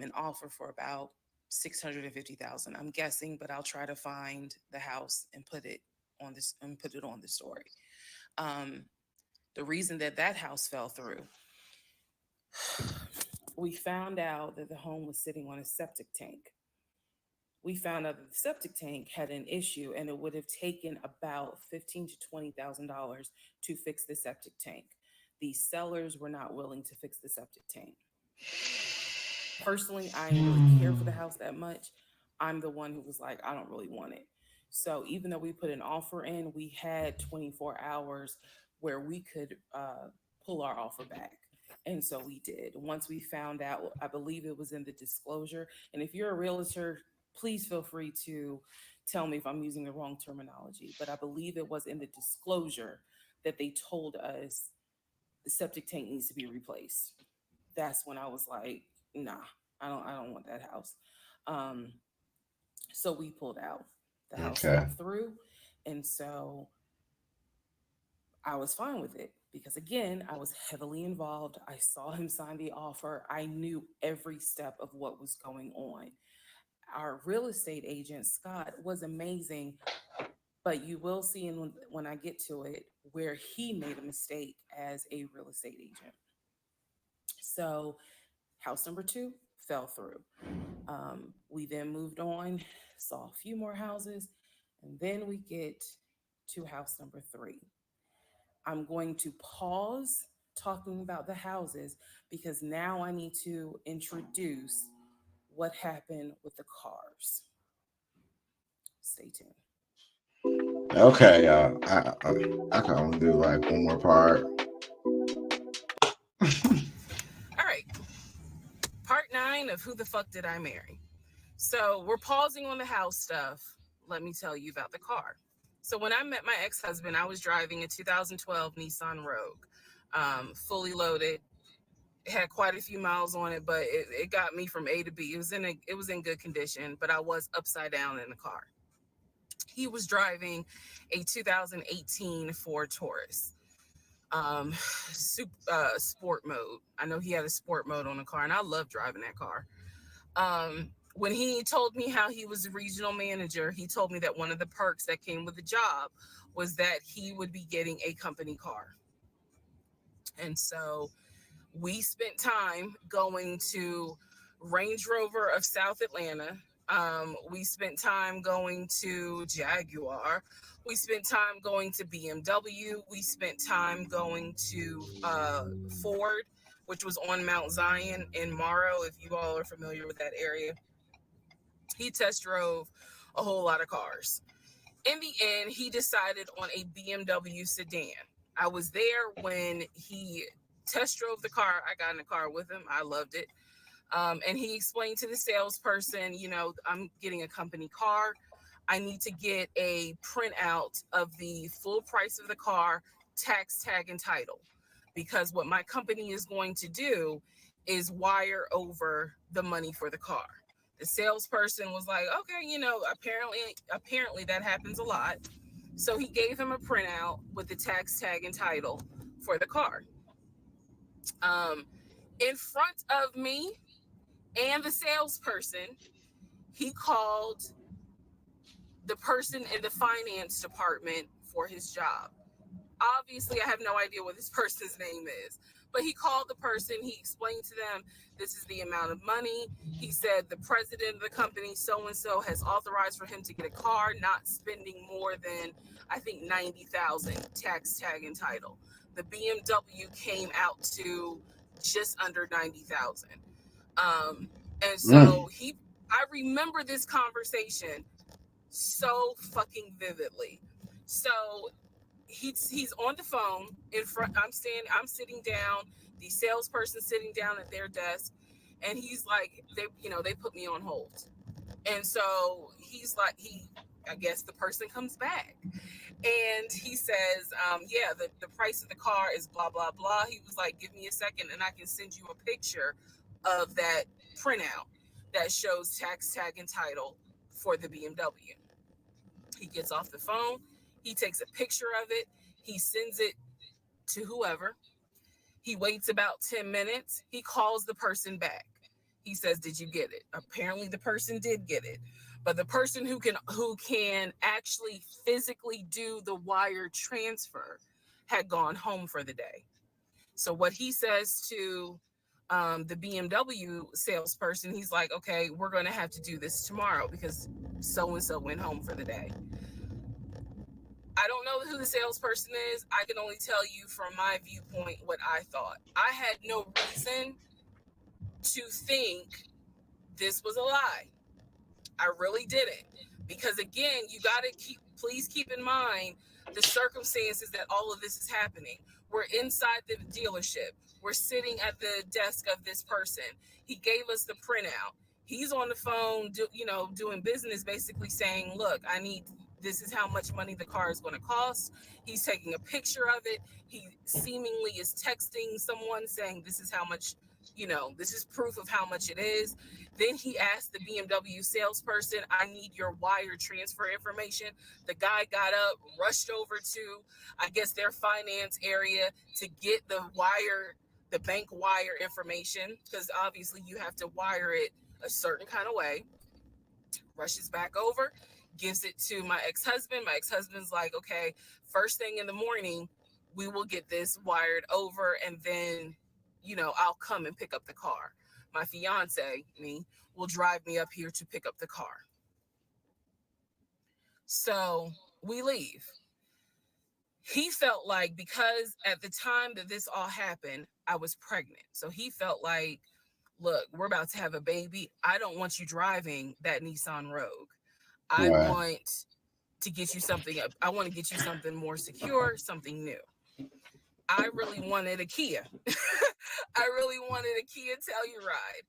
an offer for about 650,000. I'm guessing, but I'll try to find the house and put it on the story. Um, the reason that that house fell through, we found out that the home was sitting on a septic tank. We found out that the septic tank had an issue, and it would have taken about $15,000 to $20,000 to fix the septic tank. The sellers were not willing to fix the septic tank. Personally, I didn't really care for the house that much. I'm the one who was like, I don't really want it. So even though we put an offer in, we had 24 hours where we could pull our offer back. And so we did. Once we found out, I believe it was in the disclosure. And if you're a realtor, please feel free to tell me if I'm using the wrong terminology. But I believe it was in the disclosure that they told us the septic tank needs to be replaced. That's when I was like, nah, I don't want that house. Um, so we pulled out. The house Okay. fell through. And so I was fine with it because, again, I was heavily involved. I saw him sign the offer. I knew every step of what was going on. Our real estate agent, Scott, was amazing, but you will see when I get to it where he made a mistake as a real estate agent. So, house number two fell through. We then moved on, saw a few more houses, and then we get to house number three. I'm going to pause talking about the houses because now I need to introduce what happened with the cars. Stay tuned. Okay, I can only do like one more part. All right, part 9 of Who the Fuck Did I Marry? So we're pausing on the house stuff. Let me tell you about the car. So when I met my ex-husband, I was driving a 2012 Nissan Rogue, fully loaded. It had quite a few miles on it, but it got me from A to B. It was in good condition, but I was upside down in the car. He was driving a 2018 Ford Taurus, sport mode. I know he had a sport mode on the car, and I love driving that car. When he told me how he was a regional manager, he told me that one of the perks that came with the job was that he would be getting a company car. And so we spent time going to Range Rover of South Atlanta. We spent time going to Jaguar. We spent time going to BMW. We spent time going to Ford, which was on Mount Zion in Morrow, if you all are familiar with that area. He test drove a whole lot of cars. In the end, he decided on a BMW sedan. I was there when he test drove the car. I got in the car with him. I loved it. And he explained to the salesperson, I'm getting a company car. I need to get a printout of the full price of the car, tax, tag, and title. Because what my company is going to do is wire over the money for the car. The salesperson was like, okay, apparently that happens a lot. So he gave him a printout with the tax, tag, and title for the car. In front of me and the salesperson, he called the person in the finance department for his job. Obviously, I have no idea what this person's name is, but he called the person. He explained to them, this is the amount of money. He said the president of the company, so-and-so, has authorized for him to get a car, not spending more than, I think, $90,000 tax, tag, and title. The BMW came out to just under $90,000. And so I remember this conversation so fucking vividly. So he's on the phone in front. I'm sitting down, the salesperson sitting down at their desk, and he's like, they put me on hold. And so he's like, I guess the person comes back and he says, the price of the car is blah, blah, blah. He was like, give me a second and I can send you a picture of that printout that shows tax, tag, and title for the BMW. He gets off the phone. He takes a picture of it. He sends it to whoever. He waits about 10 minutes. He calls the person back. He says, did you get it? Apparently the person did get it. But the person who can actually physically do the wire transfer had gone home for the day. So what he says to the BMW salesperson, he's like, okay, we're going to have to do this tomorrow because so-and-so went home for the day. I don't know who the salesperson is. I can only tell you from my viewpoint what I thought. I had no reason to think this was a lie. I really didn't. Because again, you got to please keep in mind the circumstances that all of this is happening. We're inside the dealership. We're sitting at the desk of this person. He gave us the printout. He's on the phone, doing business, basically saying, look, this is how much money the car is going to cost. He's taking a picture of it. He seemingly is texting someone saying, this is how much, this is proof of how much it is. Then he asked the BMW salesperson, I need your wire transfer information. The guy got up, rushed over to, I guess, their finance area to get the bank wire information, because obviously you have to wire it a certain kind of way. Rushes back over, gives it to my ex-husband. My ex-husband's like, okay, first thing in the morning, we will get this wired over, and then, I'll come and pick up the car. My fiance, will drive me up here to pick up the car. So we leave. He felt like, because at the time that this all happened, I was pregnant. So he felt like, look, we're about to have a baby. I don't want you driving that Nissan Rogue. I want to get you something more secure, something new. I really wanted a Kia. I really wanted a Kia Telluride.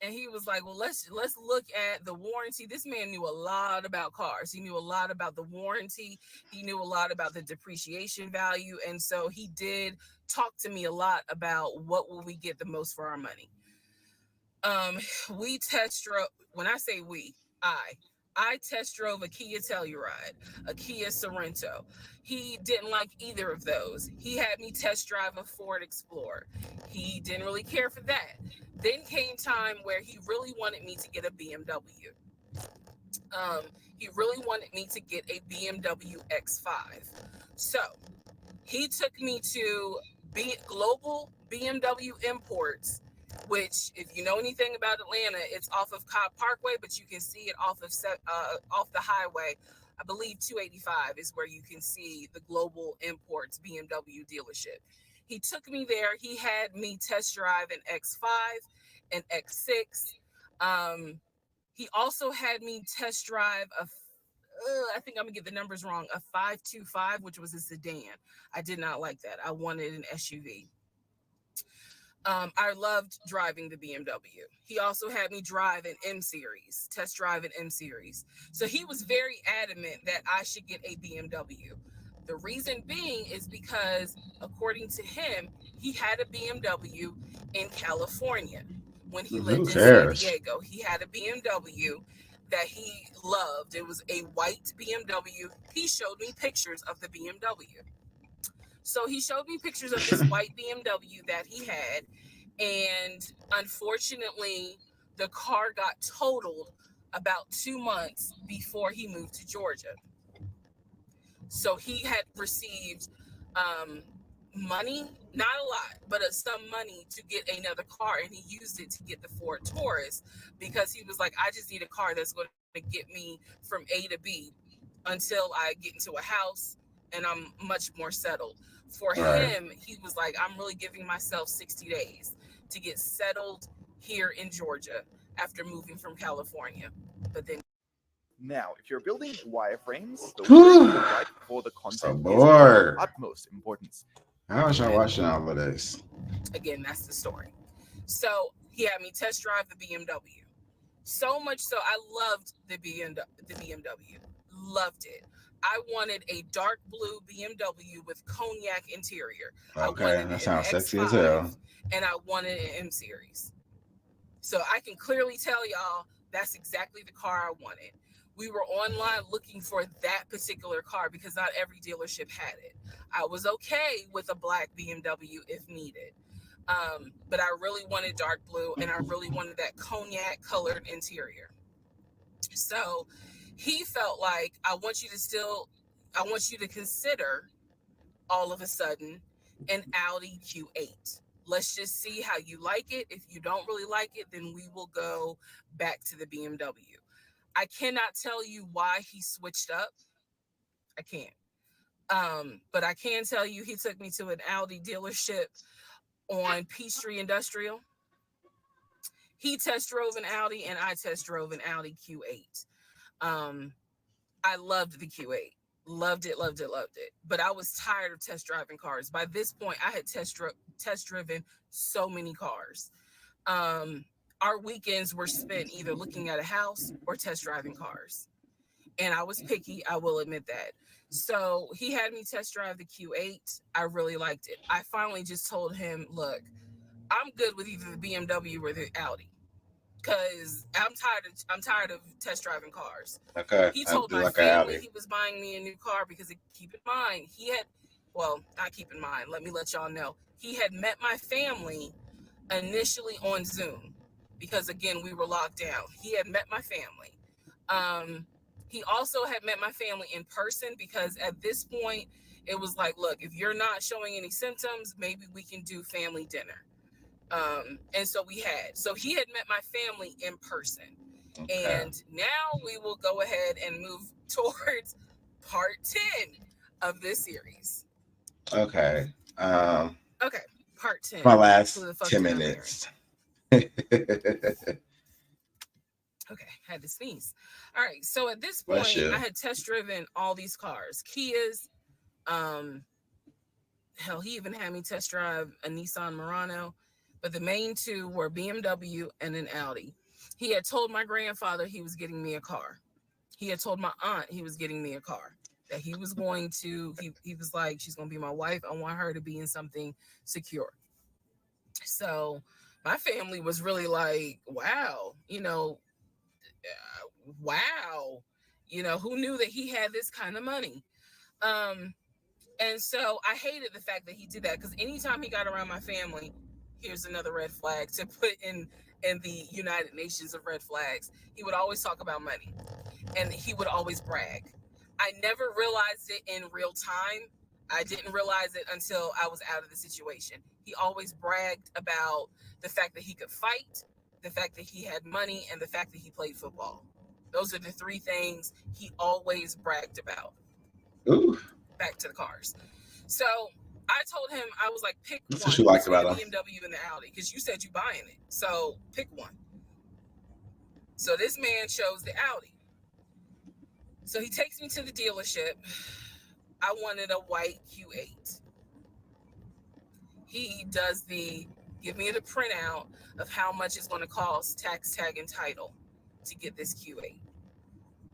And he was like, well, let's look at the warranty. This man knew a lot about cars. He knew a lot about the warranty. He knew a lot about the depreciation value. And so he did talk to me a lot about what will we get the most for our money. We test drove, when I say we, I test drove a Kia Telluride, a Kia Sorento. He didn't like either of those. He had me test drive a Ford Explorer. He didn't really care for that. Then came time where he really wanted me to get a BMW. He really wanted me to get a BMW X5. So he took me to Global BMW Imports, which, if you know anything about Atlanta, it's off of Cobb Parkway, but you can see it off the highway. I believe 285 is where you can see the Global Imports BMW dealership. He took me there. He had me test drive an X5, an X6. He also had me test drive I think I'm gonna get the numbers wrong, a 525, which was a sedan. I did not like that. I wanted an SUV. I loved driving the BMW. He also had me drive an M Series, test drive an M Series. So he was very adamant that I should get a BMW. The reason being is because, according to him, he had a BMW in California when he lived in San Diego. He had a BMW that he loved. It was a white BMW. He showed me pictures of the BMW. So he showed me pictures of this white BMW that he had, and unfortunately, the car got totaled about 2 months before he moved to Georgia. So he had received money, not a lot, but some money to get another car, and he used it to get the Ford Taurus because he was like, I just need a car that's going to get me from A to B until I get into a house and I'm much more settled. For him, he was like, I'm really giving myself 60 days to get settled here in Georgia after moving from California. But then Now, if you're building wireframes, the word right before the content is of utmost importance. How was y'all watching all of this? Again, that's the story. So he had me test drive the BMW. So much so, I loved the BMW. Loved it. I wanted a dark blue BMW with cognac interior. Okay, that sounds sexy as hell. And I wanted an M Series. So I can clearly tell y'all that's exactly the car I wanted. We were online looking for that particular car because not every dealership had it. I was okay with a black BMW if needed. But I really wanted dark blue, and I really wanted that cognac colored interior. So he felt like, I want you to consider all of a sudden an Audi Q8. Let's just see how you like it. If you don't really like it, then we will go back to the BMW. I cannot tell you why he switched up. I can't. But I can tell you he took me to an Audi dealership on Peachtree Industrial. He test drove an Audi and I test drove an Audi Q8. I loved the Q8. Loved it. But I was tired of test driving cars. By this point, I had test driven so many cars. Our weekends were spent either looking at a house or test driving cars. And I was picky, I will admit that. So he had me test drive the Q8. I really liked it. I finally just told him, look, I'm good with either the BMW or the Audi, because I'm tired of test driving cars. Okay. He told my family he was buying me a new car because, keep in mind, let me let y'all know. He had met my family initially on Zoom because, again, we were locked down. He had met my family. He also had met my family in person because at this point, it was like, look, if you're not showing any symptoms, maybe we can do family dinner. And so we had. So he had met my family in person. Okay. And now we will go ahead and move towards part 10 of this series. Okay. Okay, part 10. My last 10 minutes. Okay, had to sneeze. All right, so at this point, I had test driven all these cars. Kias, Hell, he even had me test drive a Nissan Murano, but the main two were BMW and an Audi. He had told my grandfather he was getting me a car. He had told my aunt he was getting me a car. That he was going to, he was like, she's going to be my wife. I want her to be in something secure. So my family was really like, wow, wow, who knew that he had this kind of money? And so I hated the fact that he did that, because anytime he got around my family, here's another red flag to put in the United Nations of red flags. He would always talk about money, and he would always brag. I never realized it in real time. I didn't realize it until I was out of the situation. He always bragged about the fact that he could fight, the fact that he had money, and the fact that he played football. Those are the three things he always bragged about. Ooh. Back to the cars. So I told him, I was like, pick That's one. what you like about the BMW and the Audi, because you said you buying it. So pick one. So this man chose the Audi. So he takes me to the dealership. I wanted a white Q8. He does give me the printout of how much it's going to cost, tax, tag, and title to get this Q8.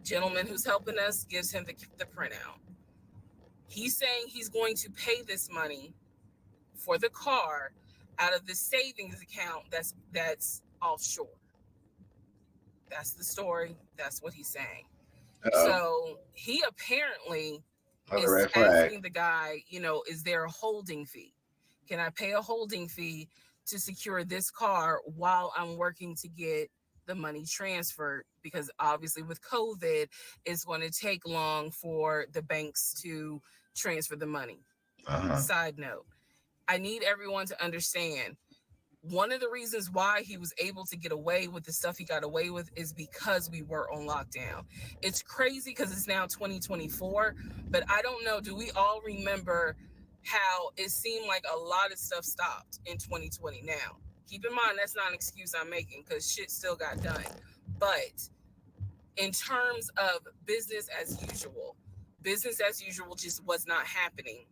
Gentleman who's helping us gives him the printout. He's saying he's going to pay this money for the car out of the savings account that's offshore. That's the story. That's what he's saying. Uh-oh. So he apparently is red flag. asking the guy, is there a holding fee? Can I pay a holding fee to secure this car while I'm working to get the money transferred? Because obviously with COVID, it's going to take long for the banks to transfer the money. Side note, I need everyone to understand, one of the reasons why he was able to get away with the stuff he got away with is because we were on lockdown. It's crazy because it's now 2024, but I don't know, do we all remember how it seemed like a lot of stuff stopped in 2020? Now, keep in mind, that's not an excuse I'm making, because shit still got done. But in terms of business as usual just was not happening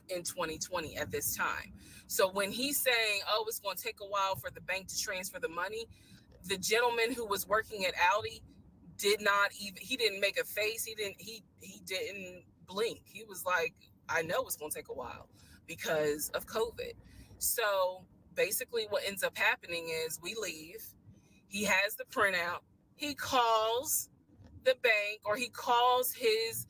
in 2020 at this time. So when he's saying, oh, it's going to take a while for the bank to transfer the money, the gentleman who was working at Audi he didn't make a face. He didn't blink. He was like, I know it's going to take a while because of COVID. So basically what ends up happening is we leave. He has the printout. He calls the bank, or he calls his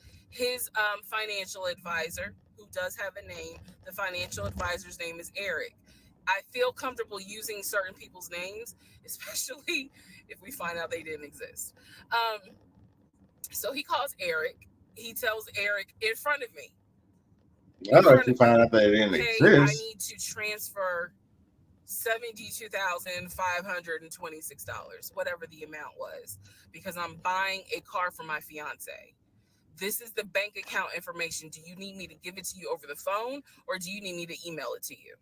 financial advisor, who does have a name. The financial advisor's name is Eric. I feel comfortable using certain people's names, especially if we find out they didn't exist. So he calls Eric. He tells Eric in front of me. If you find out they didn't exist, I need to transfer $72,526, whatever the amount was, because I'm buying a car for my fiance. This is the bank account information. Do you need me to give it to you over the phone, or do you need me to email it to you?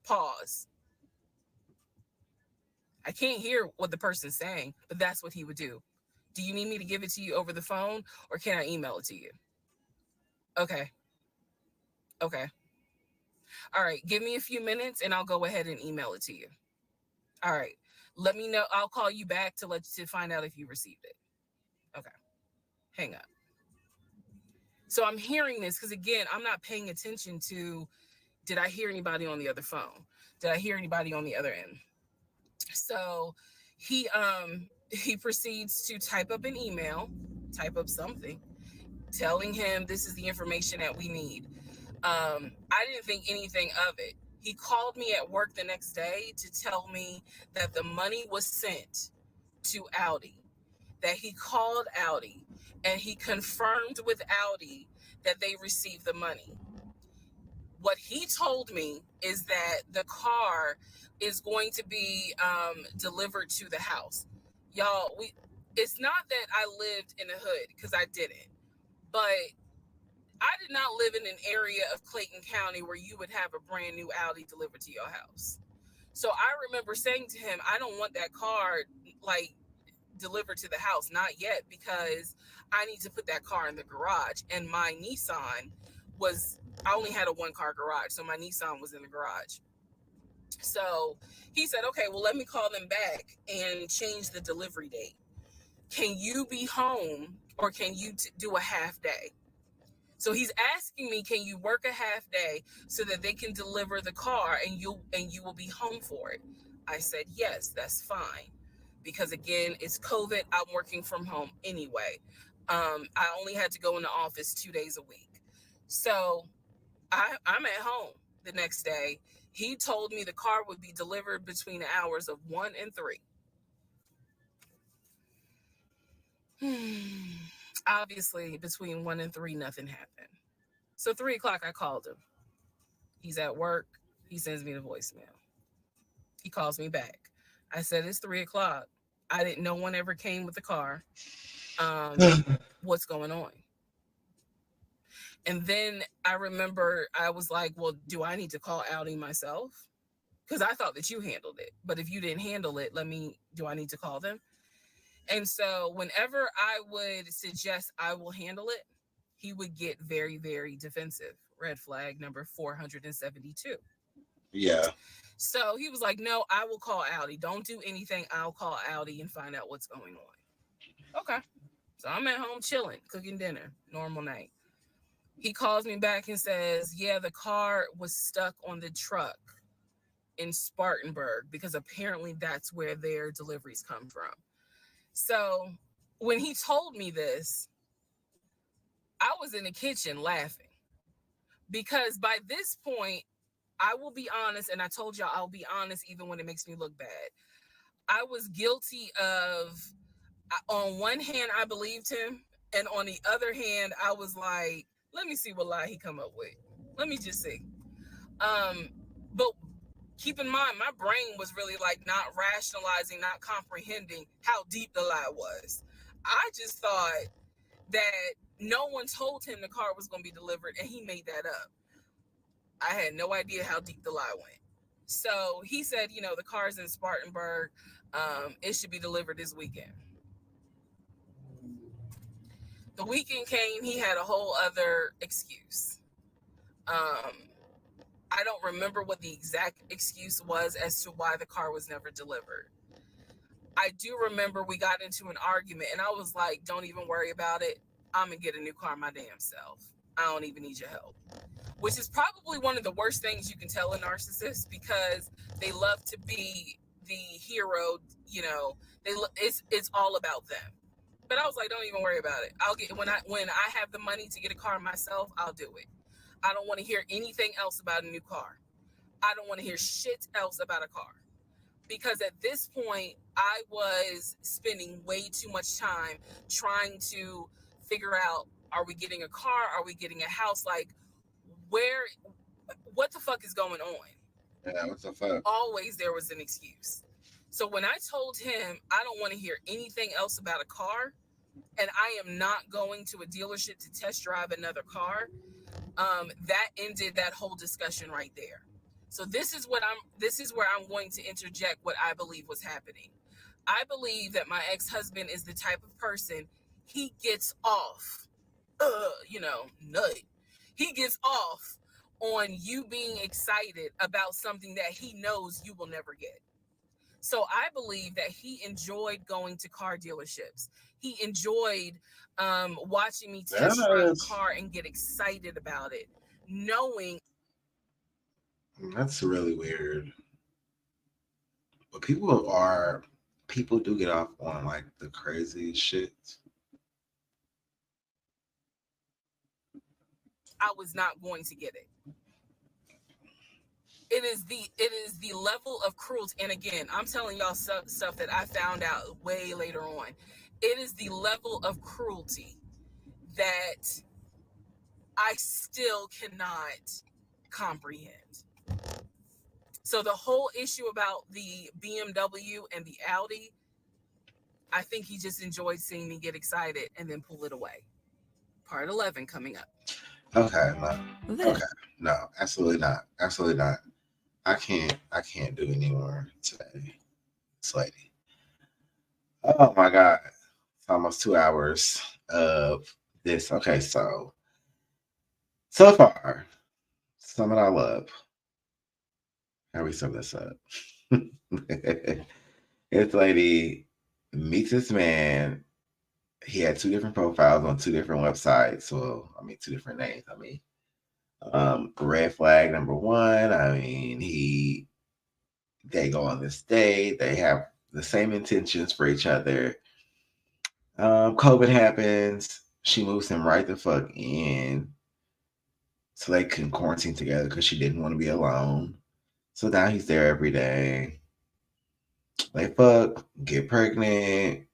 Pause. I can't hear what the person's saying, but that's what he would do. Do you need me to give it to you over the phone, or can I email it to you? Okay. All right. Give me a few minutes and I'll go ahead and email it to you. All right. Let me know. I'll call you back to find out if you received it. Okay. Hang up. So I'm hearing this because, again, I'm not paying attention to, did I hear anybody on the other phone? Did I hear anybody on the other end? So he proceeds to type up an email, type up something, telling him this is the information that we need. I didn't think anything of it. He called me at work the next day to tell me that the money was sent to Audi, that he called Audi and he confirmed with Audi that they received the money. What he told me is that the car is going to be delivered to the house. Y'all, it's not that I lived in the hood, because I didn't, but I did not live in an area of Clayton County where you would have a brand new Audi delivered to your house. So I remember saying to him, I don't want that car delivered to the house, not yet, because I need to put that car in the garage. And my Nissan was I only had a 1-car garage, so my Nissan was in the garage. So he said, okay, well, let me call them back and change the delivery date. Can you be home or can you do a half day? So he's asking me, can you work a half day so that they can deliver the car and you will be home for it? I said, yes, that's fine. Because again, it's COVID. I'm working from home anyway. I only had to go in the office 2 days a week. So I'm at home the next day. He told me the car would be delivered between the hours of 1 and 3. Obviously, between 1 and 3, nothing happened. So 3 o'clock, I called him. He's at work. He sends me the voicemail. He calls me back. I said, it's 3 o'clock. No one ever came with the car. What's going on? And then I remember I was like, well, do I need to call Audi myself? Because I thought that you handled it. But if you didn't handle it, do I need to call them? And so whenever I would suggest I will handle it, he would get very, very defensive. Red flag number 472. Yeah. So he was like, no, I will call Audi. Don't do anything. I'll call Audi and find out what's going on. Okay. So I'm at home chilling, cooking dinner, normal night. He calls me back and says, yeah, the car was stuck on the truck in Spartanburg because apparently that's where their deliveries come from. So when he told me this, I was in the kitchen laughing because by this point, I will be honest, and I told y'all I'll be honest even when it makes me look bad. I was guilty of, on one hand, I believed him, and on the other hand, I was like, let me see what lie he come up with. Let me just see. But keep in mind, my brain was really like not rationalizing, not comprehending how deep the lie was. I just thought that no one told him the car was going to be delivered, and he made that up. I had no idea how deep the lie went. So he said, the car's in Spartanburg. It should be delivered this weekend. The weekend came, he had a whole other excuse. I don't remember what the exact excuse was as to why the car was never delivered. I do remember we got into an argument and I was like, don't even worry about it. I'm going to get a new car my damn self. I don't even need your help. Which is probably one of the worst things you can tell a narcissist because they love to be the hero, it's all about them. But I was like, don't even worry about it. I'll get when I have the money to get a car myself, I'll do it. I don't want to hear anything else about a new car. I don't want to hear shit else about a car. Because at this point, I was spending way too much time trying to figure out, are we getting a car? Are we getting a house? Like, what the fuck is going on? Yeah, what the fuck? Always there was an excuse. So when I told him I don't want to hear anything else about a car, and I am not going to a dealership to test drive another car, that ended that whole discussion right there. So this is where I'm going to interject what I believe was happening. I believe that my ex-husband is the type of person, he gets off, nut. He gets off on you being excited about something that he knows you will never get. So I believe that he enjoyed going to car dealerships. He enjoyed watching me test drive a car and get excited about it, knowing. That's really weird. But people do get off on like the crazy shit. I was not going to get it. It is the level of cruelty. And again, I'm telling y'all stuff that I found out way later on. It is the level of cruelty that I still cannot comprehend. So the whole issue about the BMW and the Audi, I think he just enjoyed seeing me get excited and then pull it away. Part 11 coming up. Okay, no. Okay, no, absolutely not. Absolutely not. I can't do anymore today. This lady. Oh my God. It's almost 2 hours of this. Okay, so far, sum it all up. How we sum this up? This lady meets this man. He had 2 different profiles on 2 different websites. Well, I mean, 2 different names. I mean, red flag number 1. I mean, they go on this date. They have the same intentions for each other. COVID happens. She moves him right the fuck in, so they can quarantine together because she didn't want to be alone. So now he's there every day. They fuck, get pregnant.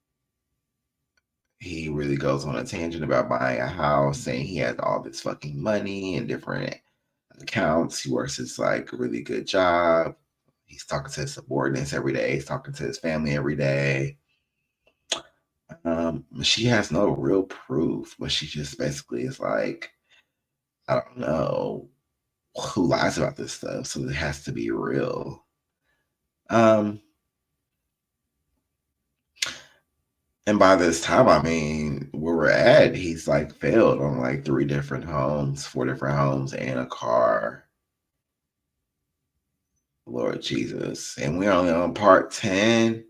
He really goes on a tangent about buying a house, saying he has all this fucking money and different accounts. He works his like really good job. He's talking to his subordinates every day. He's talking to his family every day. She has no real proof, but she just basically is like, I don't know who lies about this stuff, so it has to be real. And by this time, I mean, where we're at, he's like failed on like 3 different homes, 4 different homes, and a car. Lord Jesus. And we're only on part 10.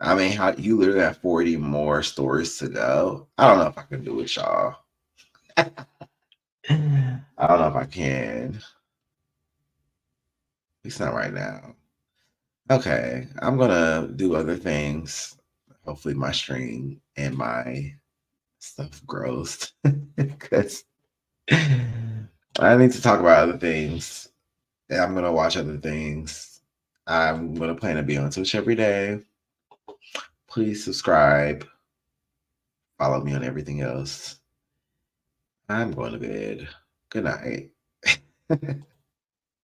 I mean, how you literally have 40 more stories to go. I don't know if I can do it, y'all. I don't know if I can. At least not right now. Okay, I'm gonna do other things. Hopefully my stream and my stuff grows. Because I need to talk about other things. And I'm gonna watch other things. I'm gonna plan to be on Twitch every day. Please subscribe. Follow me on everything else. I'm going to bed. Good night.